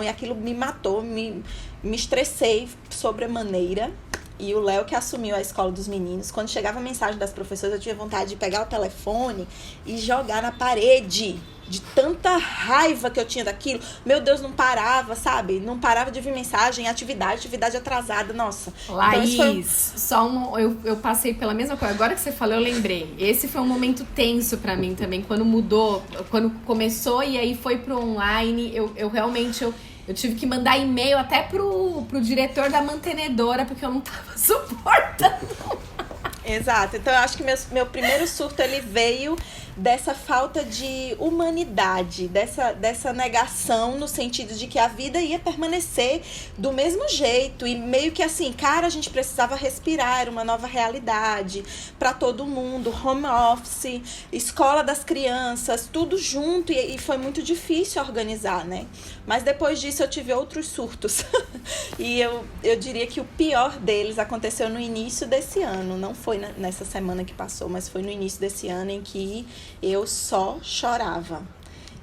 Speaker 4: e aquilo me matou, me estressei sobremaneira. E o Léo, que assumiu a escola dos meninos, quando chegava a mensagem das professoras, eu tinha vontade de pegar o telefone e jogar na parede, de tanta raiva que eu tinha daquilo. Meu Deus, não parava, sabe? Não parava de vir mensagem, atividade atrasada, nossa.
Speaker 2: Laís, então, eu passei pela mesma coisa. Agora que você falou, eu lembrei. Esse foi um momento tenso pra mim também, quando mudou, quando começou e aí foi pro online, eu realmente... Eu tive que mandar e-mail até pro diretor da mantenedora, porque eu não tava suportando.
Speaker 4: Exato. Então, eu acho que meu primeiro surto, ele veio dessa falta de humanidade, dessa negação, no sentido de que a vida ia permanecer do mesmo jeito. E meio que assim, cara, a gente precisava respirar, era uma nova realidade para todo mundo, home office, escola das crianças, tudo junto. E foi muito difícil organizar, né? Mas depois disso eu tive outros surtos. E eu diria que o pior deles aconteceu no início desse ano. Não foi nessa semana que passou, mas foi no início desse ano em que eu só chorava.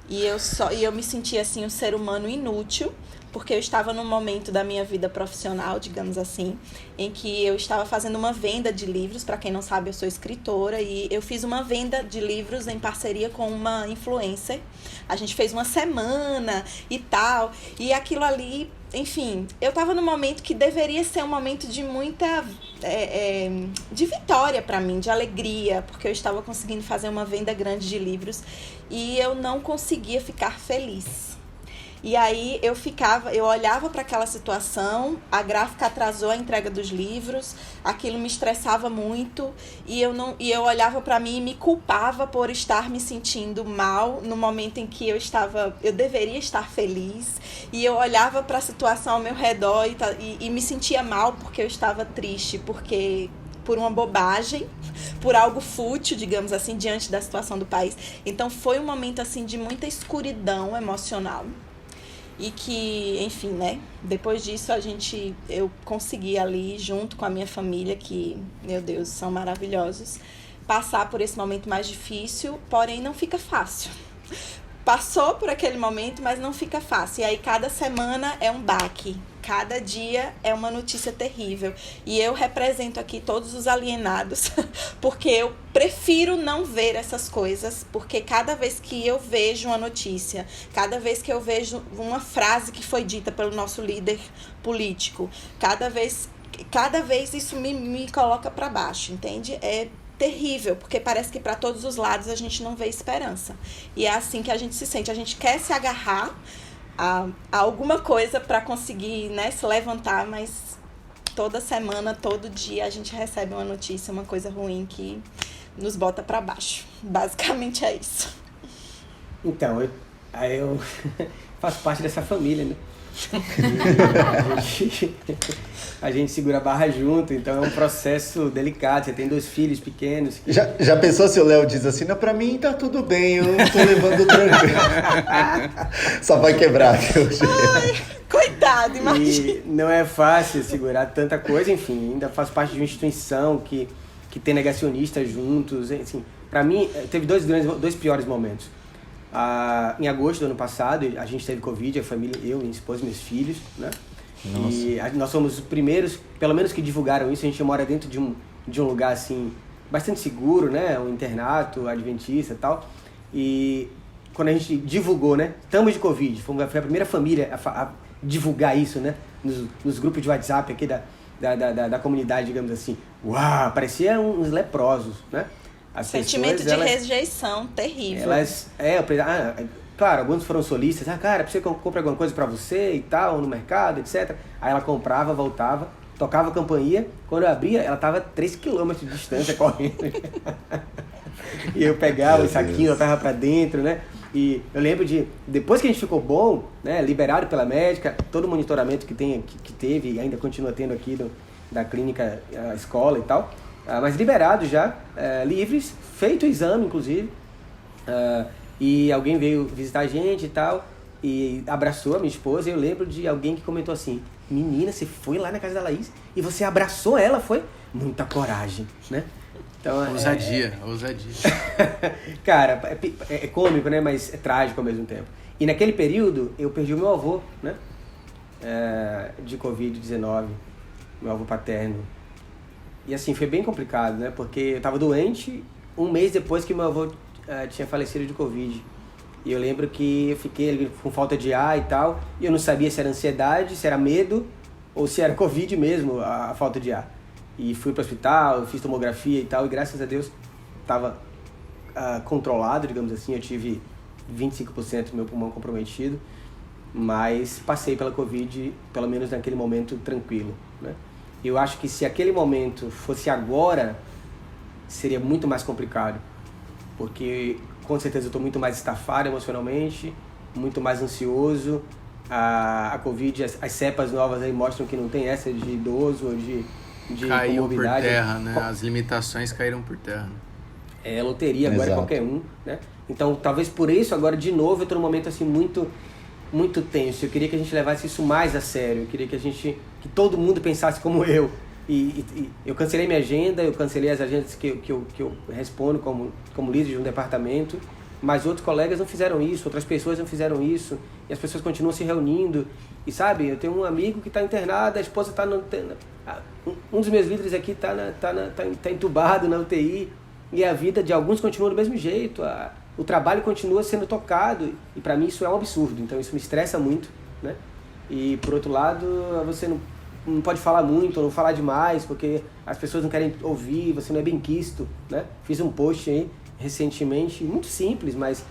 Speaker 4: E eu me sentia assim um ser humano inútil, porque eu estava num momento da minha vida profissional, digamos assim, em que eu estava fazendo uma venda de livros. Para quem não sabe, eu sou escritora e eu fiz uma venda de livros em parceria com uma influencer. A gente fez uma semana e tal, e aquilo ali, enfim, eu estava num momento que deveria ser um momento de muita de vitória para mim, de alegria, porque eu estava conseguindo fazer uma venda grande de livros e eu não conseguia ficar feliz. E aí eu olhava para aquela situação, a gráfica atrasou a entrega dos livros, aquilo me estressava muito e eu olhava para mim e me culpava por estar me sentindo mal no momento em que eu deveria estar feliz. E eu olhava para a situação ao meu redor e me sentia mal porque eu estava triste, por uma bobagem, por algo fútil, digamos assim, diante da situação do país. Então foi um momento assim de muita escuridão emocional. E que, enfim, né, depois disso eu consegui ali, junto com a minha família, que, meu Deus, são maravilhosos, passar por esse momento mais difícil, porém não fica fácil. passou por aquele momento, mas não fica fácil. E aí cada semana é um baque. Cada dia é uma notícia terrível. E eu represento aqui todos os alienados, porque eu prefiro não ver essas coisas, porque cada vez que eu vejo uma notícia, cada vez que eu vejo uma frase que foi dita pelo nosso líder político, cada vez isso me coloca para baixo, entende? É terrível, porque parece que para todos os lados a gente não vê esperança. E é assim que a gente se sente. A gente quer se agarrar a alguma coisa para conseguir, né, se levantar, mas toda semana, todo dia a gente recebe uma notícia, uma coisa ruim que nos bota para baixo. Basicamente é isso.
Speaker 3: Então, eu faço parte dessa família, né? A gente segura a barra junto, então é um processo delicado. Você tem 2 filhos pequenos.
Speaker 5: Já pensou se o Léo diz assim, não, pra mim tá tudo bem, eu tô levando tranquilo. Só vai quebrar aqui hoje.
Speaker 4: Coitado, imagina.
Speaker 3: E não é fácil segurar tanta coisa, enfim, ainda faço parte de uma instituição que tem negacionistas juntos, assim. Pra mim, teve 2 piores momentos. Em agosto do ano passado, a gente teve Covid, a família, eu, minha esposa e meus filhos, né?
Speaker 5: Nossa.
Speaker 3: E nós somos os primeiros, pelo menos que divulgaram isso. A gente mora dentro de um lugar, assim, bastante seguro, né? Um internato adventista e tal. E quando a gente divulgou, né? Estamos de Covid, foi a primeira família a divulgar isso, né? Nos grupos de WhatsApp aqui da comunidade, digamos assim. Uau, parecia uns leprosos, né? As
Speaker 4: sentimento
Speaker 3: pessoas,
Speaker 4: de rejeição terrível.
Speaker 3: Claro, alguns foram solistas, cara, precisa que eu compre alguma coisa pra você e tal, no mercado, etc. Aí ela comprava, voltava, tocava a campainha, quando eu abria, ela tava 3 km de distância correndo. E eu pegava o saquinho, botava pra dentro, né? E eu lembro depois que a gente ficou bom, né, liberado pela médica, todo o monitoramento que teve e ainda continua tendo aqui da clínica, a escola e tal, mas liberados já, livres, feito o exame, inclusive, e alguém veio visitar a gente e tal, e abraçou a minha esposa, e eu lembro de alguém que comentou assim, menina, você foi lá na casa da Laís e você abraçou ela, foi? Muita coragem, né? Então,
Speaker 1: ousadia.
Speaker 3: Cara, é cômico, né? Mas é trágico ao mesmo tempo. E naquele período, eu perdi o meu avô, né? De Covid-19, meu avô paterno. E assim, foi bem complicado, né? Porque eu tava doente 1 mês depois que meu avô tinha falecido de Covid. E eu lembro que eu fiquei ali com falta de ar e tal, e eu não sabia se era ansiedade, se era medo, ou se era Covid mesmo, a falta de ar. E fui para o hospital, fiz tomografia e tal, e graças a Deus estava controlado, digamos assim. Eu tive 25% do meu pulmão comprometido, mas passei pela Covid, pelo menos naquele momento, tranquilo, né? Eu acho que se aquele momento fosse agora, seria muito mais complicado, porque com certeza eu estou muito mais estafado emocionalmente, muito mais ansioso. A Covid, as cepas novas aí mostram que não tem essa de idoso ou de
Speaker 1: caiu por
Speaker 3: comorbidade.
Speaker 1: terra, né? As limitações caíram por terra.
Speaker 3: É loteria agora.
Speaker 5: Exato.
Speaker 3: Qualquer um, né? Então talvez por isso agora de novo eu estou num momento assim muito tenso. Eu queria que a gente levasse isso mais a sério. Eu queria que todo mundo pensasse como eu. E eu cancelei minha agenda, eu cancelei as agendas que eu respondo como líder de um departamento, mas outros colegas não fizeram isso, outras pessoas não fizeram isso, e as pessoas continuam se reunindo. E sabe, eu tenho um amigo que está internado, a esposa está um dos meus líderes aqui tá entubado na UTI, e a vida de alguns continua do mesmo jeito, o trabalho continua sendo tocado, e para mim isso é um absurdo, então isso me estressa muito, né? E por outro lado, você não pode falar muito, ou não falar demais, porque as pessoas não querem ouvir, você não é benquisto, né? Fiz um post aí recentemente, muito simples, mas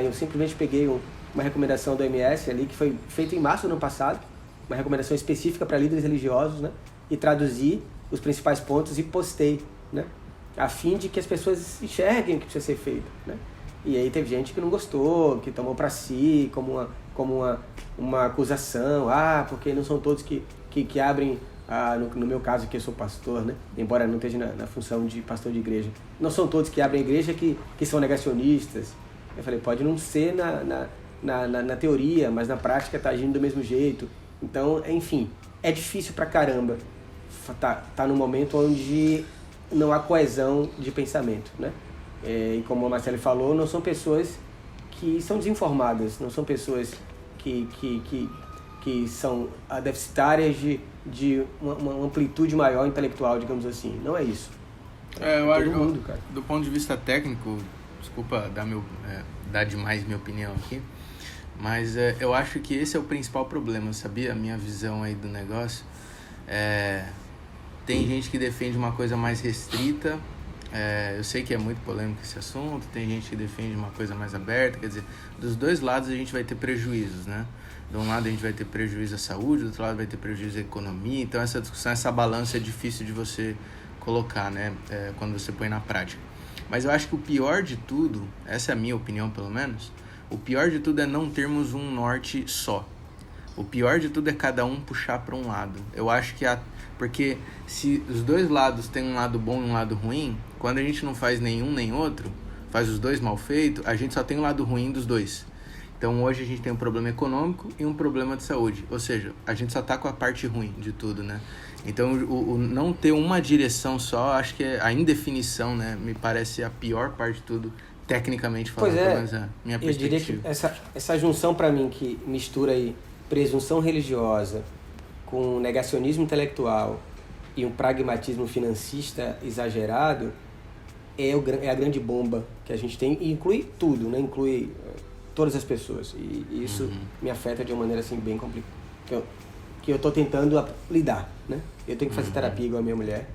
Speaker 3: eu simplesmente peguei uma recomendação do MS ali, que foi feita em março do ano passado, uma recomendação específica para líderes religiosos, né? E traduzi os principais pontos e postei, né? A fim de que as pessoas enxerguem o que precisa ser feito, né? E aí teve gente que não gostou, que tomou para si como uma acusação, porque não são todos que abrem, no meu caso que eu sou pastor, né? Embora não esteja na função de pastor de igreja, não são todos que abrem igreja que são negacionistas. Eu falei, pode não ser na teoria, mas na prática tá agindo do mesmo jeito. Então, enfim, é difícil pra caramba tá num momento onde não há coesão de pensamento, né? E como a Marcele falou, não são pessoas que são desinformadas, não são pessoas que são deficitárias de uma amplitude maior intelectual, digamos assim. Não é isso.
Speaker 1: Eu acho, mundo, cara. Do ponto de vista técnico, desculpa dar demais minha opinião aqui, mas eu acho que esse é o principal problema, sabia? A minha visão aí do negócio. Tem gente que defende uma coisa mais restrita, eu sei que é muito polêmico esse assunto, tem gente que defende uma coisa mais aberta, quer dizer, dos dois lados a gente vai ter prejuízos, né? De um lado a gente vai ter prejuízo à saúde, do outro lado vai ter prejuízo à economia, então essa discussão, essa balança é difícil de você colocar, né? Quando você põe na prática. Mas eu acho que o pior de tudo, essa é a minha opinião pelo menos, o pior de tudo é não termos um norte só. O pior de tudo é cada um puxar para um lado. Eu acho que porque se os dois lados têm um lado bom e um lado ruim, quando a gente não faz nenhum nem outro, faz os dois mal feitos, a gente só tem o lado ruim dos dois. Então hoje a gente tem um problema econômico e um problema de saúde. Ou seja, a gente só tá com a parte ruim de tudo, né? Então o não ter uma direção só, acho que a indefinição, né, me parece a pior parte de tudo, tecnicamente falando, pelo menos a minha perspectiva.
Speaker 3: Eu diria que essa junção para mim que mistura aí presunção religiosa com negacionismo intelectual e um pragmatismo financista exagerado é a grande bomba que a gente tem, e inclui tudo, né? Inclui todas as pessoas, e isso me afeta de uma maneira assim bem complicada, que eu tô tentando lidar, né? Eu tenho que fazer terapia igual a minha mulher.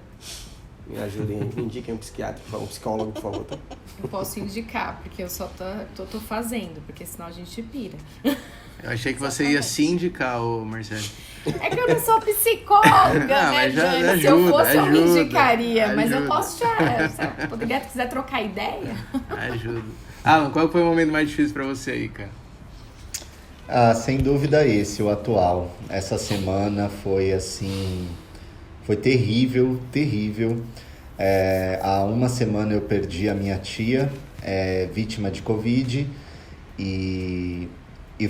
Speaker 3: Me ajudem, me indiquem um psiquiatra, um psicólogo, por favor. Tá?
Speaker 2: Eu posso indicar, porque eu só tô fazendo, porque senão a gente pira.
Speaker 1: Eu achei que você ia se indicar, ô Marcelo.
Speaker 2: É que eu não sou psicóloga, né, Jana? Se eu fosse, eu me indicaria. Mas eu posso se poderia, quiser trocar ideia.
Speaker 1: Ajuda. Alan, qual foi o momento mais difícil pra você aí, cara?
Speaker 5: Sem dúvida esse, o atual. Essa semana foi assim... Foi terrível, terrível. Há uma semana eu perdi a minha tia, vítima de Covid. E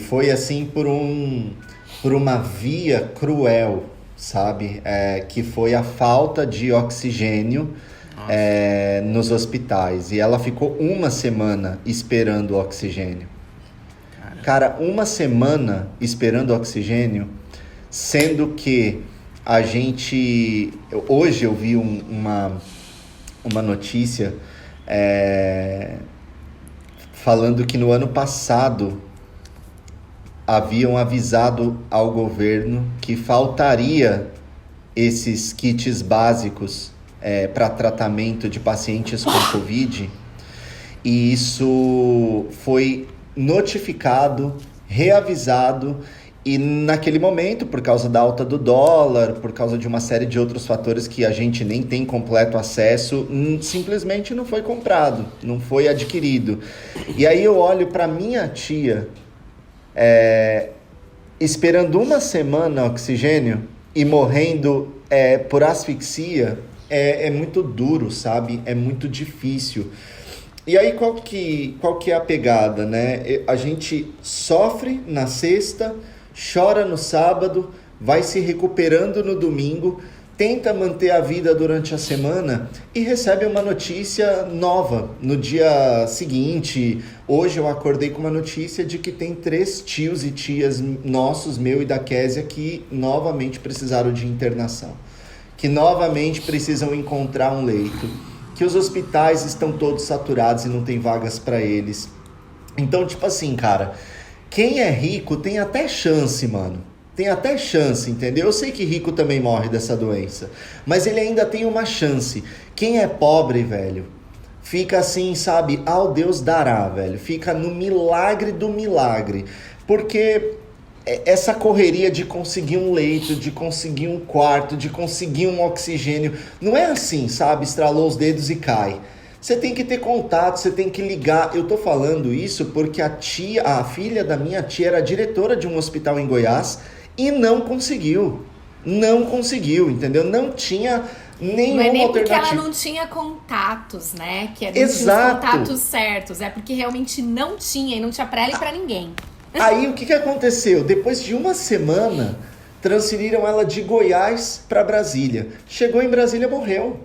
Speaker 5: foi assim por uma via cruel, sabe? Que foi a falta de oxigênio nos hospitais. E ela ficou uma semana esperando o oxigênio. Cara, uma semana esperando o oxigênio, sendo que a gente... Hoje eu vi uma notícia falando que no ano passado haviam avisado ao governo que faltaria esses kits básicos para tratamento de pacientes com Covid, e isso foi notificado, reavisado, e naquele momento, por causa da alta do dólar, por causa de uma série de outros fatores que a gente nem tem completo acesso, simplesmente não foi comprado, não foi adquirido. E aí eu olho para minha tia, esperando uma semana oxigênio e morrendo por asfixia, é muito duro, sabe? É muito difícil. E aí qual que é a pegada, né? A gente sofre na sexta, chora no sábado, vai se recuperando no domingo, tenta manter a vida durante a semana e recebe uma notícia nova no dia seguinte. Hoje eu acordei com uma notícia de que tem 3 tios e tias nossos, meu e da Késia, que novamente precisaram de internação, que novamente precisam encontrar um leito, que os hospitais estão todos saturados e não tem vagas para eles. Então, tipo assim, cara, quem é rico tem até chance, mano. Tem até chance, entendeu? Eu sei que rico também morre dessa doença, mas ele ainda tem uma chance. Quem é pobre, velho, fica assim, sabe? Ao Deus dará, velho. Fica no milagre do milagre. Porque essa correria de conseguir um leito, de conseguir um quarto, de conseguir um oxigênio, não é assim, sabe? Estralou os dedos e cai. Você tem que ter contato, você tem que ligar. Eu tô falando isso porque a filha da minha tia era diretora de um hospital em Goiás e não conseguiu, entendeu? Não tinha nenhuma alternativa.
Speaker 2: Não é nem porque ela não tinha contatos, né? Que não tinha os contatos certos, é porque realmente não tinha, e não tinha pra ela e pra ninguém.
Speaker 5: Aí o que aconteceu? Depois de uma semana, transferiram ela de Goiás para Brasília. Chegou em Brasília, morreu.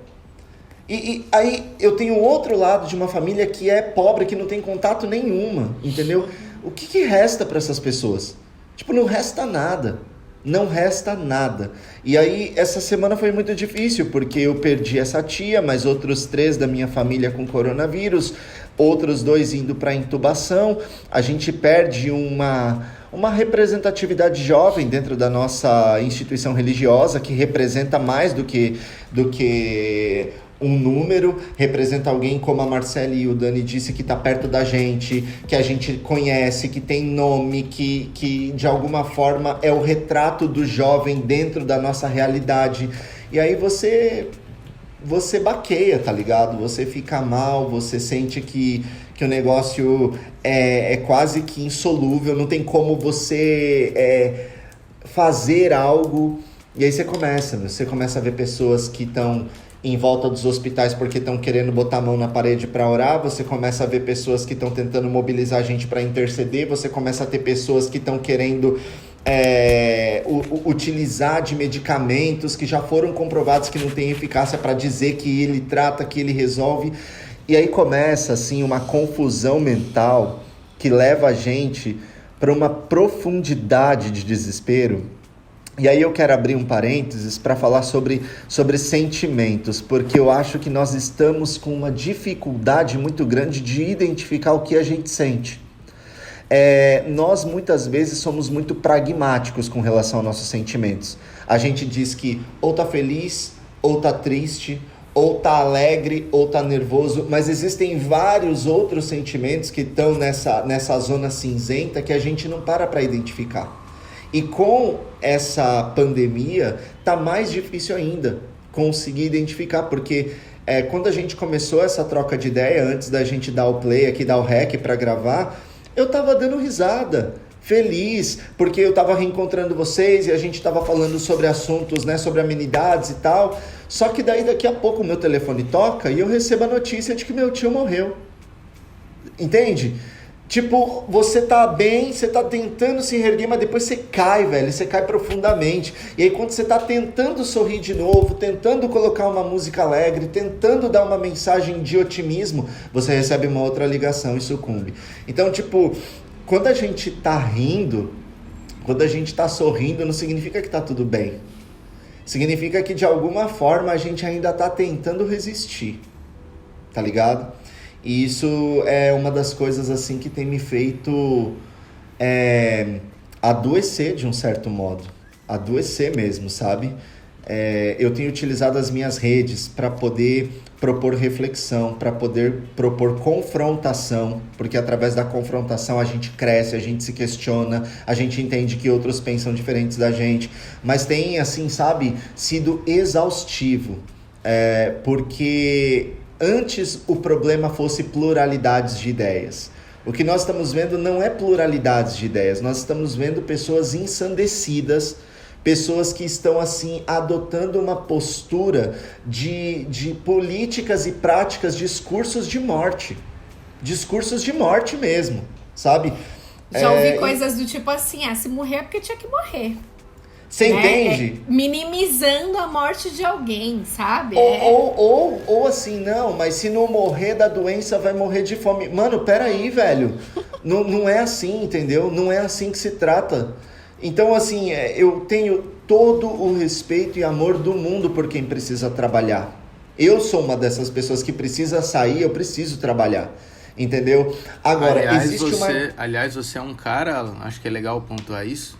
Speaker 5: E aí eu tenho outro lado de uma família que é pobre, que não tem contato nenhuma, entendeu? O que resta para essas pessoas? Tipo, não resta nada. Não resta nada. E aí, essa semana foi muito difícil, porque eu perdi essa tia, mas outros 3 da minha família com coronavírus, outros 2 indo para intubação. A gente perde uma representatividade jovem dentro da nossa instituição religiosa, que representa mais do que um número, representa alguém como a Marcele e o Dani disse, que está perto da gente, que a gente conhece, que tem nome, que de alguma forma é o retrato do jovem dentro da nossa realidade. E aí você baqueia, tá ligado? Você fica mal, você sente que o negócio é quase que insolúvel, não tem como você fazer algo. E aí você começa a ver pessoas que estão em volta dos hospitais porque estão querendo botar a mão na parede para orar, você começa a ver pessoas que estão tentando mobilizar a gente para interceder, você começa a ter pessoas que estão querendo utilizar de medicamentos que já foram comprovados que não têm eficácia para dizer que ele trata, que ele resolve. E aí começa assim uma confusão mental que leva a gente para uma profundidade de desespero. E aí eu quero abrir um parênteses para falar sobre sentimentos, porque eu acho que nós estamos com uma dificuldade muito grande de identificar o que a gente sente. Nós muitas vezes somos muito pragmáticos com relação aos nossos sentimentos. A gente diz que ou tá feliz, ou tá triste, ou tá alegre, ou tá nervoso, mas existem vários outros sentimentos que estão nessa zona cinzenta que a gente não para identificar. E com essa pandemia, tá mais difícil ainda conseguir identificar, porque quando a gente começou essa troca de ideia, antes da gente dar o play aqui, dar o rec para gravar, eu tava dando risada, feliz, porque eu tava reencontrando vocês e a gente tava falando sobre assuntos, né, sobre amenidades e tal. Só que daí daqui a pouco o meu telefone toca e eu recebo a notícia de que meu tio morreu. Entende? Tipo, você tá bem, você tá tentando se reerguer, mas depois você cai, velho, você cai profundamente. E aí quando você tá tentando sorrir de novo, tentando colocar uma música alegre, tentando dar uma mensagem de otimismo, você recebe uma outra ligação e sucumbe. Então, tipo, quando a gente tá rindo, quando a gente tá sorrindo, não significa que tá tudo bem. Significa que de alguma forma a gente ainda tá tentando resistir, tá ligado? E isso é uma das coisas assim que tem me feito adoecer de um certo modo. Adoecer mesmo, sabe? Eu tenho utilizado as minhas redes para poder propor reflexão, para poder propor confrontação, porque através da confrontação a gente cresce, a gente se questiona, a gente entende que outros pensam diferentes da gente. Mas tem, assim, sabe, sido exaustivo, porque antes o problema fosse pluralidades de ideias. O que nós estamos vendo não é pluralidades de ideias, nós estamos vendo pessoas ensandecidas, pessoas que estão assim adotando uma postura de políticas e práticas, discursos de morte mesmo, sabe?
Speaker 2: Já ouvi coisas do tipo assim, se morrer é porque tinha que morrer.
Speaker 5: Você entende?
Speaker 2: Minimizando a morte de alguém, sabe?
Speaker 5: Ou assim, não, mas se não morrer da doença, vai morrer de fome. Mano, peraí, velho. Não é assim, entendeu? Não é assim que se trata. Então, assim, eu tenho todo o respeito e amor do mundo por quem precisa trabalhar. Eu sou uma dessas pessoas que precisa sair, eu preciso trabalhar. Entendeu? Agora,
Speaker 1: Aliás, você é um cara, Alan, acho que é legal pontuar isso,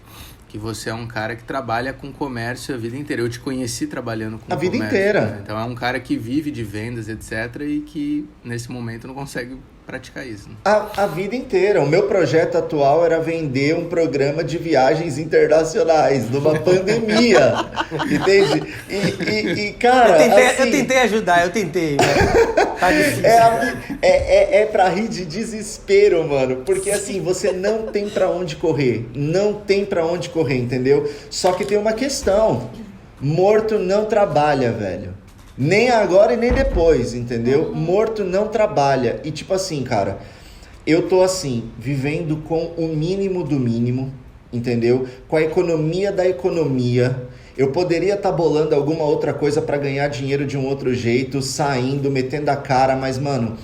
Speaker 1: que você é um cara que trabalha com comércio a vida inteira. Eu te conheci trabalhando com comércio. A vida inteira. Né? Então é um cara que vive de vendas, etc. E que nesse momento não consegue praticar isso. Né?
Speaker 5: A vida inteira. O meu projeto atual era vender um programa de viagens internacionais numa pandemia. Entende? E cara...
Speaker 3: Eu tentei ajudar, né? Tá difícil.
Speaker 5: É pra rir de desespero, mano. Porque assim, você não tem pra onde correr. Não tem pra onde correr, entendeu? Só que tem uma questão. Morto não trabalha, velho. Nem agora e nem depois, entendeu? Morto não trabalha. E tipo assim, cara, eu tô assim, vivendo com o mínimo do mínimo, entendeu? Com a economia da economia. Eu poderia estar bolando alguma outra coisa para ganhar dinheiro de um outro jeito, saindo, metendo a cara, mas, mano,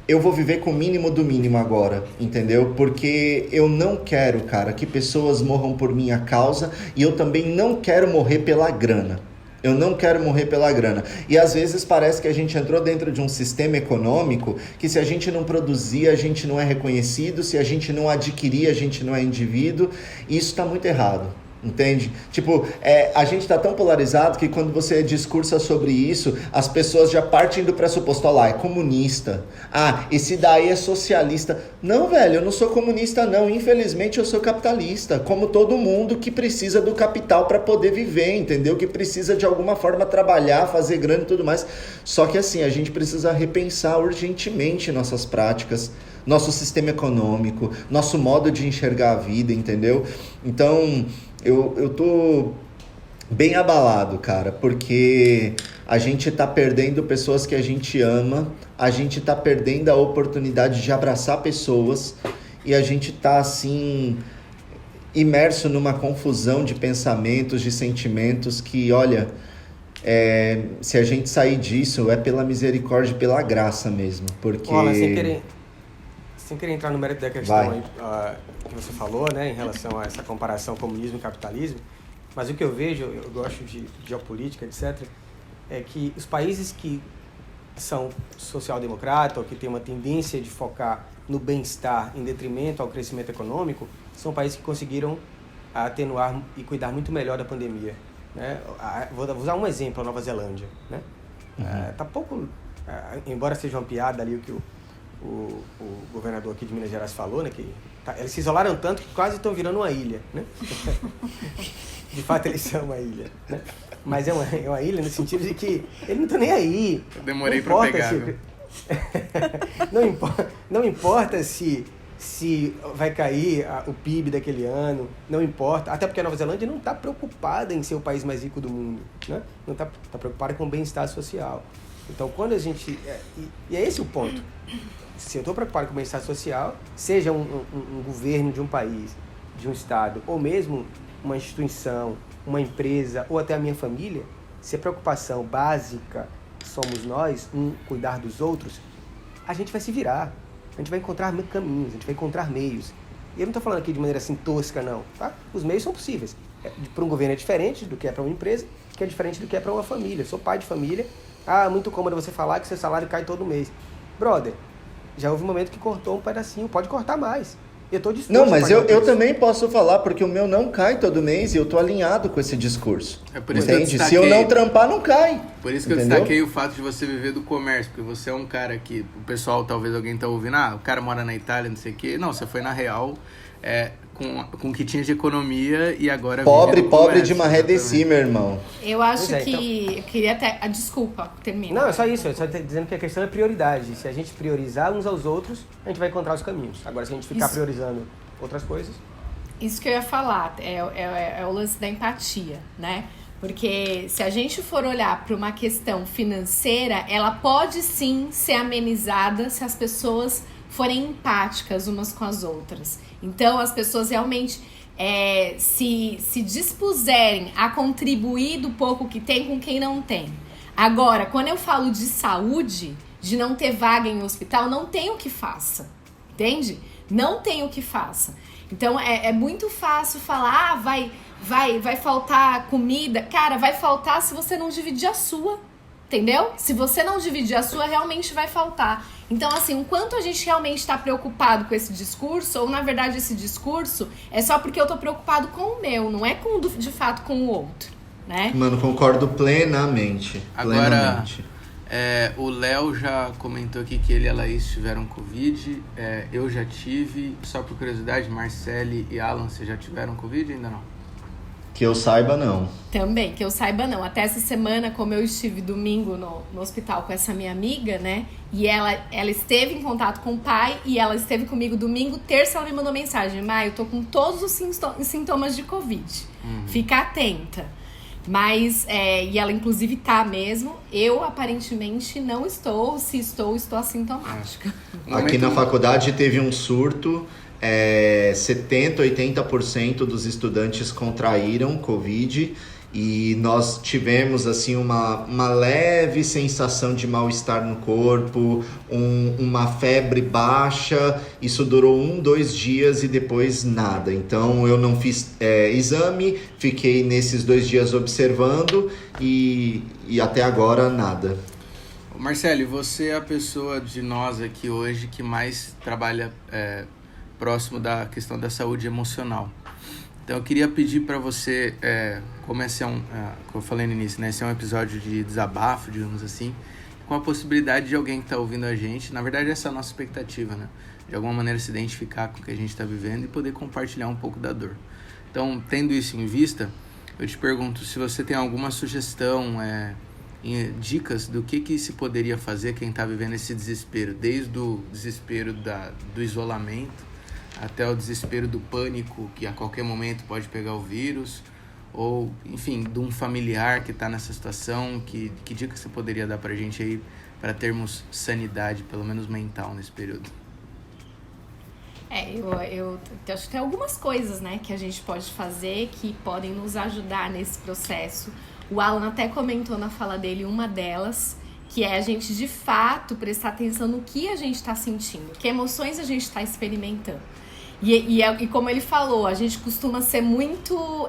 Speaker 5: eu vou viver com o mínimo do mínimo agora, entendeu? Porque eu não quero, cara, que pessoas morram por minha causa e eu também não quero morrer pela grana. Eu não quero morrer pela grana. E às vezes parece que a gente entrou dentro de um sistema econômico que se a gente não produzir, a gente não é reconhecido, se a gente não adquirir, a gente não é indivíduo. E isso tá muito errado. Entende? Tipo, a gente tá tão polarizado que quando você discursa sobre isso, as pessoas já partem do pressuposto, ó lá, é comunista. Ah, esse daí é socialista. Não, velho, eu não sou comunista não. Infelizmente eu sou capitalista. Como todo mundo que precisa do capital para poder viver, entendeu? Que precisa de alguma forma trabalhar, fazer grana e tudo mais. Só que assim, a gente precisa repensar urgentemente nossas práticas, nosso sistema econômico, nosso modo de enxergar a vida, entendeu? Então, eu tô bem abalado, cara, porque a gente tá perdendo pessoas que a gente ama, a gente tá perdendo a oportunidade de abraçar pessoas e a gente tá, assim, imerso numa confusão de pensamentos, de sentimentos que, olha, se a gente sair disso, é pela misericórdia e pela graça mesmo, porque...
Speaker 3: Olha, sem querer entrar no mérito da questão aí, que você falou, né, em relação a essa comparação comunismo e capitalismo, mas o que eu vejo, eu gosto de geopolítica, etc., é que os países que são social-democratas ou que têm uma tendência de focar no bem-estar em detrimento ao crescimento econômico, são países que conseguiram atenuar e cuidar muito melhor da pandemia, né? Vou usar um exemplo, a Nova Zelândia, né? Tá pouco, embora seja uma piada ali o que o governador aqui de Minas Gerais falou, né, que eles se isolaram tanto que quase estão virando uma ilha, né? De fato eles são uma ilha, né? Mas é uma ilha no sentido de que eles não estão nem aí.
Speaker 1: Eu demorei para pegar.
Speaker 3: Não importa se vai cair o PIB daquele ano, não importa, até porque a Nova Zelândia não está preocupada em ser o país mais rico do mundo, né? Não está preocupada com o bem-estar social. Então, quando a gente... E é esse o ponto. Se eu estou preocupado com o bem-estar social, seja um governo de um país, de um estado, ou mesmo uma instituição, uma empresa, ou até a minha família, se a preocupação básica somos nós, cuidar dos outros, a gente vai se virar. A gente vai encontrar caminhos, a gente vai encontrar meios. E eu não estou falando aqui de maneira assim tosca, não. Tá? Os meios são possíveis. Para um governo é diferente do que é para uma empresa, que é diferente do que é para uma família. Eu sou pai de família. Muito cômodo você falar que seu salário cai todo mês. Brother, já houve um momento que cortou um pedacinho, pode cortar mais. Eu estou disposto.
Speaker 5: Não, mas eu também posso falar, porque o meu não cai todo mês e eu tô alinhado com esse discurso.
Speaker 1: É por isso
Speaker 5: entende?
Speaker 1: que eu destaquei,
Speaker 5: se eu não trampar, não cai.
Speaker 1: Por isso que eu destaquei o fato de você viver do comércio, porque você é um cara que, o pessoal, talvez alguém tá ouvindo, o cara mora na Itália, não sei o quê. Não, você foi na real, com o que tinha de economia e agora
Speaker 5: pobre
Speaker 1: comércio,
Speaker 5: de maré de si, meu irmão.
Speaker 2: Eu acho que...
Speaker 3: Então...
Speaker 2: Eu queria até... Desculpa, termina.
Speaker 3: Não, é só isso. Eu só estou dizendo que a questão é prioridade. Se a gente priorizar uns aos outros, a gente vai encontrar os caminhos. Agora, se a gente ficar priorizando outras coisas...
Speaker 2: Isso que eu ia falar, é o lance da empatia, né? Porque se a gente for olhar para uma questão financeira, ela pode sim ser amenizada se as pessoas forem empáticas umas com as outras. Então, as pessoas realmente se dispuserem a contribuir do pouco que tem com quem não tem. Agora, quando eu falo de saúde, de não ter vaga em hospital, não tem o que faça, entende? Não tem o que faça. Então, é muito fácil falar, vai faltar comida. Cara, vai faltar se você não dividir a sua, entendeu? Se você não dividir a sua, realmente vai faltar. Então, assim, o quanto a gente realmente está preocupado com esse discurso, ou na verdade esse discurso é só porque eu tô preocupado com o meu, não é de fato com o outro, né?
Speaker 5: Mano, concordo plenamente.
Speaker 1: Agora, o Léo já comentou aqui que ele e a Laís tiveram Covid, eu já tive, só por curiosidade, Marcele e Alan, vocês já tiveram Covid ainda não?
Speaker 5: Que eu saiba, não.
Speaker 2: Também, que eu saiba, não. Até essa semana, como eu estive domingo no hospital com essa minha amiga, né? E ela esteve em contato com o pai e ela esteve comigo domingo. Terça ela me mandou mensagem: Mai, eu tô com todos os sintomas de Covid. Fica atenta. Mas, e ela inclusive tá mesmo. Eu, aparentemente, não estou. Se estou assintomática.
Speaker 5: Aqui na faculdade teve um surto. 70%, 80% dos estudantes contraíram Covid e nós tivemos assim uma leve sensação de mal-estar no corpo, uma febre baixa. Isso durou 2 dias e depois nada. Então eu não fiz exame, fiquei nesses 2 dias observando e até agora nada.
Speaker 1: Marcelo, você é a pessoa de nós aqui hoje que mais trabalha próximo da questão da saúde emocional. Então eu queria pedir para você, como esse como eu falei no início, né, esse é um episódio de desabafo, digamos assim, com a possibilidade de alguém que está ouvindo a gente, na verdade essa é a nossa expectativa, né, de alguma maneira se identificar com o que a gente está vivendo e poder compartilhar um pouco da dor. Então, tendo isso em vista, eu te pergunto se você tem alguma sugestão, dicas do que se poderia fazer quem está vivendo esse desespero, desde o desespero do isolamento até o desespero do pânico, que a qualquer momento pode pegar o vírus, ou, enfim, de um familiar que está nessa situação. Que dica você poderia dar pra gente aí para termos sanidade, pelo menos mental, nesse período?
Speaker 2: Eu acho que tem algumas coisas, né, que a gente pode fazer que podem nos ajudar nesse processo. O Alan até comentou na fala dele uma delas, que é a gente, de fato, prestar atenção no que a gente está sentindo, que emoções a gente está experimentando. E como ele falou, a gente costuma ser muito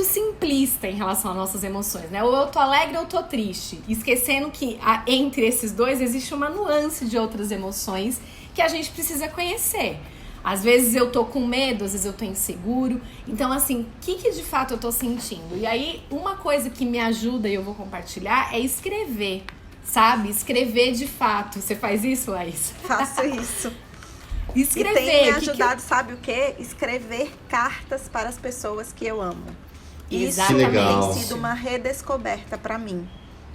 Speaker 2: simplista em relação às nossas emoções, né? Ou eu tô alegre ou eu tô triste, esquecendo que entre esses dois existe uma nuance de outras emoções que a gente precisa conhecer. Às vezes eu tô com medo, às vezes eu tô inseguro. Então, assim, o que de fato eu tô sentindo? E aí, uma coisa que me ajuda e eu vou compartilhar é escrever, sabe? Escrever de fato. Você faz isso, Laís?
Speaker 4: Faço isso.
Speaker 2: Escrever.
Speaker 4: E tem me ajudado, sabe o quê? Escrever cartas para as pessoas que eu amo. Isso tem sido uma redescoberta para mim,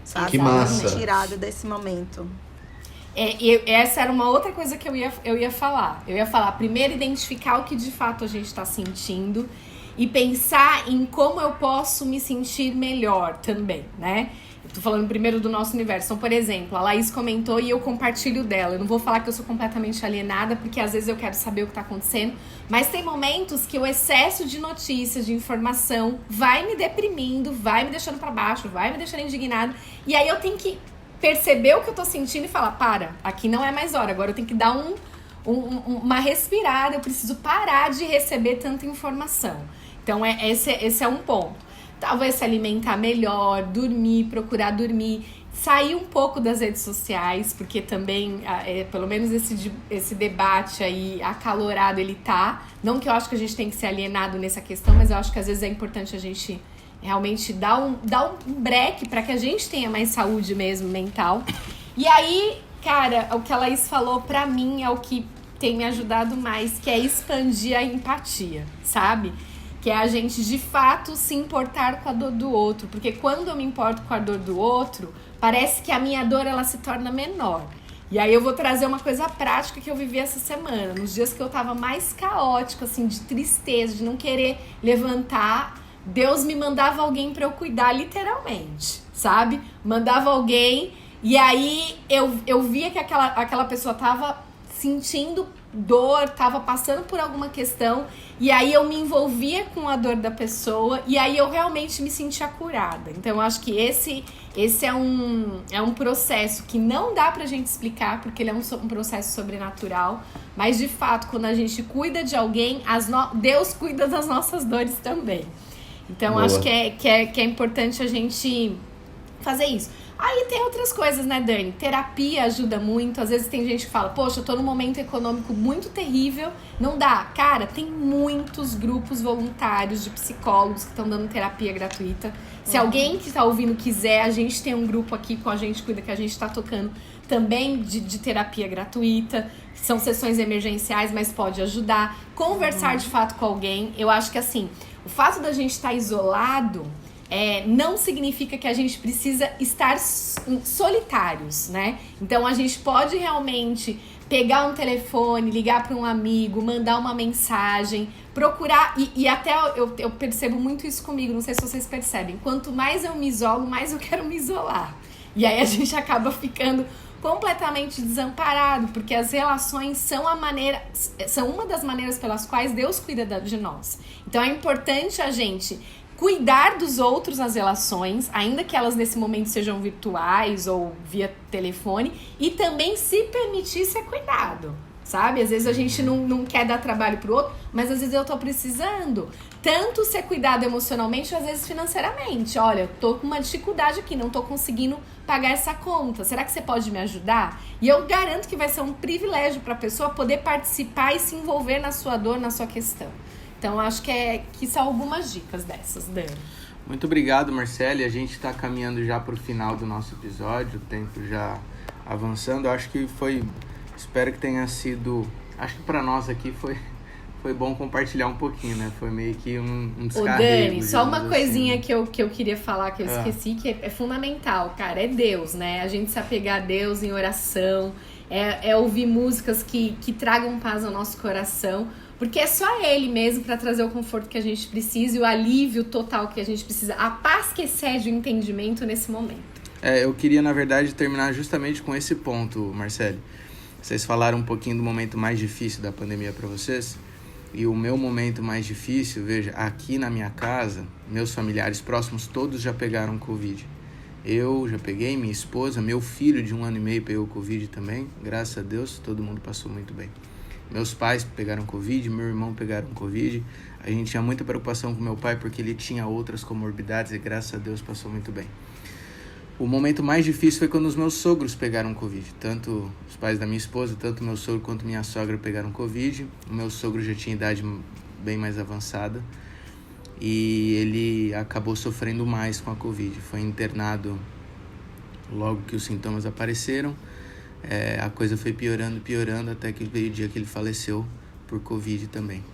Speaker 4: sabe?
Speaker 5: Que massa.
Speaker 4: Tirada desse momento.
Speaker 2: Essa era uma outra coisa que eu ia falar. Eu ia falar, primeiro, identificar o que de fato a gente está sentindo e pensar em como eu posso me sentir melhor também, né? Eu tô falando primeiro do nosso universo. Então, por exemplo, a Laís comentou e eu compartilho dela. Eu não vou falar que eu sou completamente alienada, porque às vezes eu quero saber o que tá acontecendo. Mas tem momentos que o excesso de notícias, de informação, vai me deprimindo, vai me deixando pra baixo, vai me deixando indignada. E aí eu tenho que perceber o que eu tô sentindo e falar, aqui não é mais hora, agora eu tenho que dar uma respirada, eu preciso parar de receber tanta informação. Então, esse é um ponto. Talvez se alimentar melhor, dormir, procurar dormir, sair um pouco das redes sociais, porque também, pelo menos esse debate aí acalorado, ele tá. Não que eu acho que a gente tem que ser alienado nessa questão, mas eu acho que às vezes é importante a gente realmente dar um break para que a gente tenha mais saúde mesmo, mental. E aí, cara, o que a Laís falou pra mim é o que tem me ajudado mais, que é expandir a empatia, sabe? Que é a gente, de fato, se importar com a dor do outro. Porque quando eu me importo com a dor do outro, parece que a minha dor, ela se torna menor. E aí eu vou trazer uma coisa prática que eu vivi essa semana. Nos dias que eu tava mais caótica, assim, de tristeza, de não querer levantar, Deus me mandava alguém pra eu cuidar, literalmente, sabe? Mandava alguém, e aí eu via que aquela pessoa tava sentindo dor, tava passando por alguma questão, e aí eu me envolvia com a dor da pessoa, e aí eu realmente me sentia curada. Então eu acho que esse é um processo que não dá pra gente explicar, porque ele é um processo sobrenatural, mas de fato, quando a gente cuida de alguém, Deus cuida das nossas dores também. Então,
Speaker 5: Boa.
Speaker 2: Acho que é importante a gente fazer isso. Aí tem outras coisas, né, Dani? Terapia ajuda muito. Às vezes tem gente que fala, poxa, eu tô num momento econômico muito terrível, não dá. Cara, tem muitos grupos voluntários de psicólogos que estão dando terapia gratuita. Se alguém que tá ouvindo quiser, a gente tem um grupo aqui com a Gente Cuida, que a gente tá tocando também de terapia gratuita. São sessões emergenciais, mas pode ajudar. Conversar de fato com alguém. Eu acho que assim, o fato da gente estar isolado não significa que a gente precisa estar solitários, né? Então a gente pode realmente pegar um telefone, ligar para um amigo, mandar uma mensagem, procurar, e até eu percebo muito isso comigo, não sei se vocês percebem, quanto mais eu me isolo, mais eu quero me isolar. E aí a gente acaba ficando completamente desamparado, porque as relações são uma das maneiras pelas quais Deus cuida de nós. Então é importante a gente cuidar dos outros nas relações, ainda que elas nesse momento sejam virtuais ou via telefone, e também se permitir ser cuidado, sabe? Às vezes a gente não quer dar trabalho pro outro, mas às vezes eu tô precisando tanto ser cuidado emocionalmente, às vezes financeiramente. Olha, eu tô com uma dificuldade aqui, não tô conseguindo pagar essa conta. Será que você pode me ajudar? E eu garanto que vai ser um privilégio para a pessoa poder participar e se envolver na sua dor, na sua questão. Então, acho que são algumas dicas dessas, Dani.
Speaker 1: Muito obrigado, Marcele. A gente está caminhando já para o final do nosso episódio, o tempo já avançando. Eu acho que espero que tenha sido, acho que para nós aqui foi bom compartilhar um pouquinho, né? Foi meio que um descarrego.
Speaker 2: Ô Dani, só uma coisinha
Speaker 1: assim,
Speaker 2: que eu queria falar, que eu esqueci, que é fundamental, cara, é Deus, né? A gente se apegar a Deus em oração, é ouvir músicas que tragam paz ao nosso coração, porque é só Ele mesmo para trazer o conforto que a gente precisa e o alívio total que a gente precisa, a paz que excede o entendimento nesse momento.
Speaker 1: Eu queria, na verdade, terminar justamente com esse ponto, Marcele. Vocês falaram um pouquinho do momento mais difícil da pandemia para vocês. E o meu momento mais difícil, veja, aqui na minha casa, meus familiares próximos todos já pegaram Covid. Eu já peguei, minha esposa, meu filho de 1 ano e meio pegou Covid também. Graças a Deus, todo mundo passou muito bem. Meus pais pegaram Covid, meu irmão pegaram Covid. A gente tinha muita preocupação com meu pai porque ele tinha outras comorbidades e graças a Deus passou muito bem. O momento mais difícil foi quando os meus sogros pegaram Covid. Tanto os pais da minha esposa, tanto meu sogro quanto minha sogra pegaram Covid. O meu sogro já tinha idade bem mais avançada e ele acabou sofrendo mais com a Covid. Foi internado logo que os sintomas apareceram. A coisa foi piorando até que veio o dia que ele faleceu por Covid também.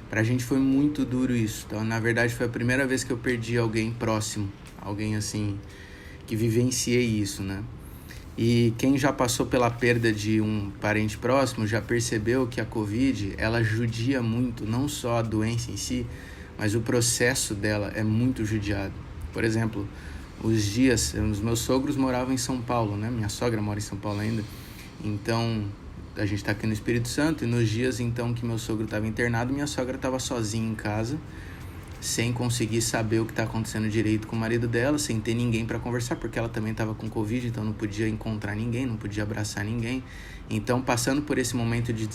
Speaker 1: Pra gente foi muito duro isso. Então, na verdade, foi a primeira vez que eu perdi alguém próximo. Alguém assim, que vivenciei isso, né? E quem já passou pela perda de um parente próximo já percebeu que a Covid, ela judia muito, não só a doença em si, mas o processo dela é muito judiado. Por exemplo, os meus sogros moravam em São Paulo, né? Minha sogra mora em São Paulo ainda. Então, a gente está aqui no Espírito Santo e nos dias então que meu sogro estava internado, minha sogra estava sozinha em casa, sem conseguir saber o que está acontecendo direito com o marido dela, sem ter ninguém para conversar, porque ela também estava com Covid, então não podia encontrar ninguém, não podia abraçar ninguém. Então, passando por esse momento de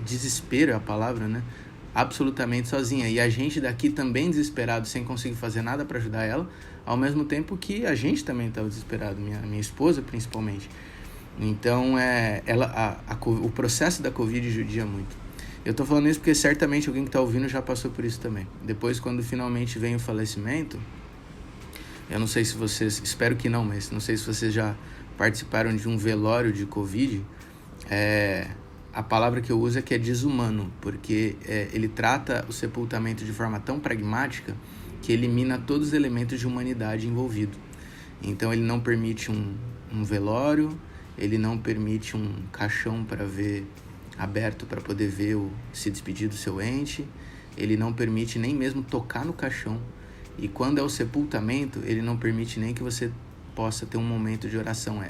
Speaker 1: desespero é a palavra, né? Absolutamente sozinha. E a gente daqui também desesperado, sem conseguir fazer nada para ajudar ela, ao mesmo tempo que a gente também estava desesperado, minha esposa principalmente. Então, o processo da Covid judia muito. Eu tô falando isso porque certamente alguém que está ouvindo já passou por isso também. Depois, quando finalmente vem o falecimento, eu não sei se vocês, espero que não, mas não sei se vocês já participaram de um velório de Covid. A palavra que eu uso é que é desumano, porque ele trata o sepultamento de forma tão pragmática que elimina todos os elementos de humanidade envolvidos. Então, ele não permite um velório, ele não permite um caixão para ver aberto para poder ver se despedir do seu ente, ele não permite nem mesmo tocar no caixão, e quando é o sepultamento, ele não permite nem que você possa ter um momento de oração,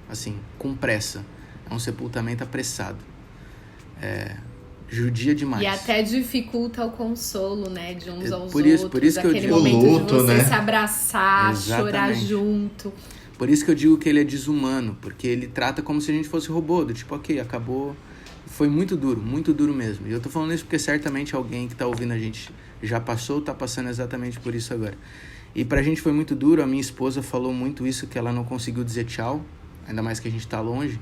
Speaker 1: assim, com pressa, é um sepultamento apressado, judia demais.
Speaker 2: E até dificulta o consolo, né, de uns aos
Speaker 1: por isso
Speaker 2: outros,
Speaker 1: que eu
Speaker 2: aquele
Speaker 1: digo,
Speaker 2: momento
Speaker 5: luto,
Speaker 2: de você
Speaker 5: né?
Speaker 2: se abraçar,
Speaker 1: Exatamente.
Speaker 2: chorar junto.
Speaker 1: Por isso que eu digo que ele é desumano, porque ele trata como se a gente fosse robô, do tipo, ok, acabou. Foi muito duro mesmo. E eu tô falando isso porque certamente alguém que tá ouvindo a gente já passou ou tá passando exatamente por isso agora. E pra gente foi muito duro, a minha esposa falou muito isso, que ela não conseguiu dizer tchau, ainda mais que a gente tá longe,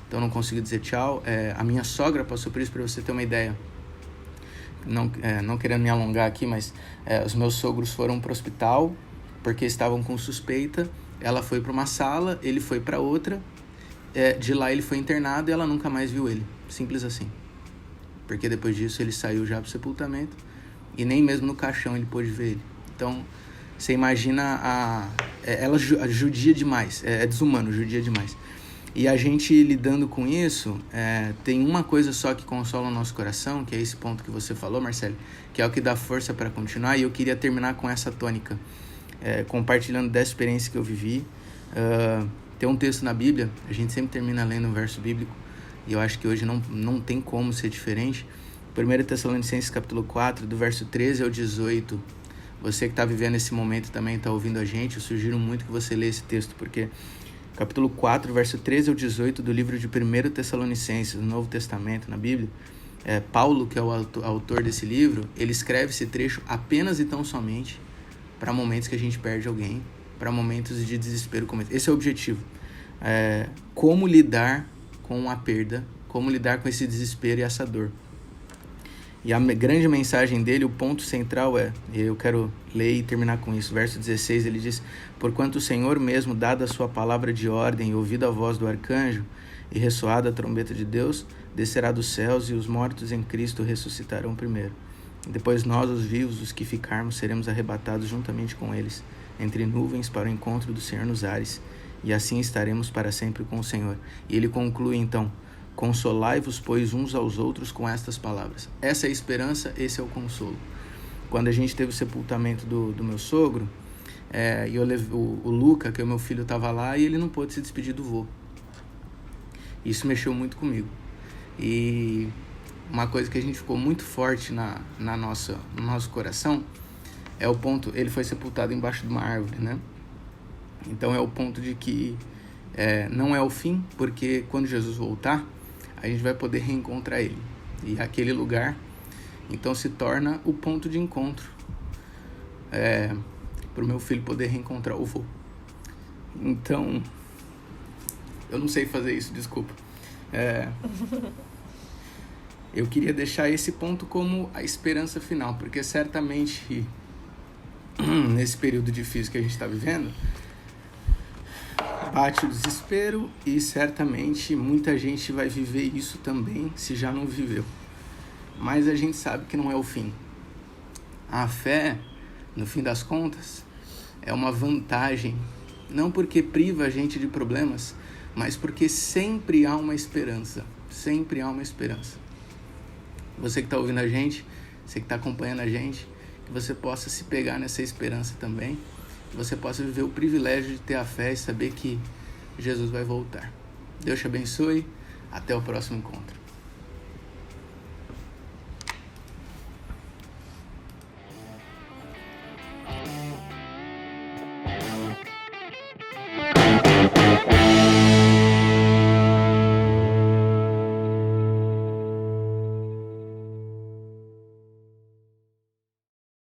Speaker 1: então não conseguiu dizer tchau. A minha sogra passou por isso, pra você ter uma ideia. Não querendo me alongar aqui, mas os meus sogros foram pro hospital porque estavam com suspeita. Ela foi para uma sala, ele foi para outra, de lá ele foi internado e ela nunca mais viu ele, simples assim. Porque depois disso ele saiu já pro sepultamento e nem mesmo no caixão ele pôde ver ele. Então, você imagina, ela judia demais, é desumano, judia demais. E a gente lidando com isso, tem uma coisa só que consola o nosso coração, que é esse ponto que você falou, Marcelo, que é o que dá força para continuar, e eu queria terminar com essa tônica. Compartilhando dessa experiência que eu vivi. Tem um texto na Bíblia, a gente sempre termina lendo um verso bíblico, e eu acho que hoje não tem como ser diferente. 1 Tessalonicenses capítulo 4, do verso 13 ao 18, Você que está vivendo esse momento também, está ouvindo a gente, eu sugiro muito que você leia esse texto, porque capítulo 4, verso 13 ao 18 do livro de 1 Tessalonicenses, no Novo Testamento, na Bíblia, Paulo, que é o autor desse livro, ele escreve esse trecho apenas e tão somente para momentos que a gente perde alguém, para momentos de desespero como esse. Esse é o objetivo. Como lidar com a perda, como lidar com esse desespero e essa dor. E a grande mensagem dele, o ponto central eu quero ler e terminar com isso, verso 16, ele diz: porquanto o Senhor mesmo, dada a sua palavra de ordem e ouvida a voz do arcanjo e ressoada a trombeta de Deus, descerá dos céus e os mortos em Cristo ressuscitarão primeiro. E depois nós, os vivos, os que ficarmos, seremos arrebatados juntamente com eles, entre nuvens para o encontro do Senhor nos ares, e assim estaremos para sempre com o Senhor. E ele conclui então: consolai-vos, pois, uns aos outros com estas palavras. Essa é a esperança, esse é o consolo. Quando a gente teve o sepultamento do meu sogro, e eu levei, o Luca, que é o meu filho, estava lá e ele não pôde se despedir do vô. Isso mexeu muito comigo. E uma coisa que a gente ficou muito forte no nosso coração é o ponto, ele foi sepultado embaixo de uma árvore, né? Então é o ponto de que não é o fim, porque quando Jesus voltar, a gente vai poder reencontrar ele. E aquele lugar, então, se torna o ponto de encontro para o meu filho poder reencontrar o vô. Então, eu não sei fazer isso, desculpa. Eu queria deixar esse ponto como a esperança final, porque certamente, nesse período difícil que a gente está vivendo, bate o desespero e certamente muita gente vai viver isso também, se já não viveu. Mas a gente sabe que não é o fim. A fé, no fim das contas, é uma vantagem, não porque priva a gente de problemas, mas porque sempre há uma esperança. Sempre há uma esperança. Você que está ouvindo a gente, você que está acompanhando a gente, que você possa se pegar nessa esperança também, que você possa viver o privilégio de ter a fé e saber que Jesus vai voltar. Deus te abençoe. Até o próximo encontro.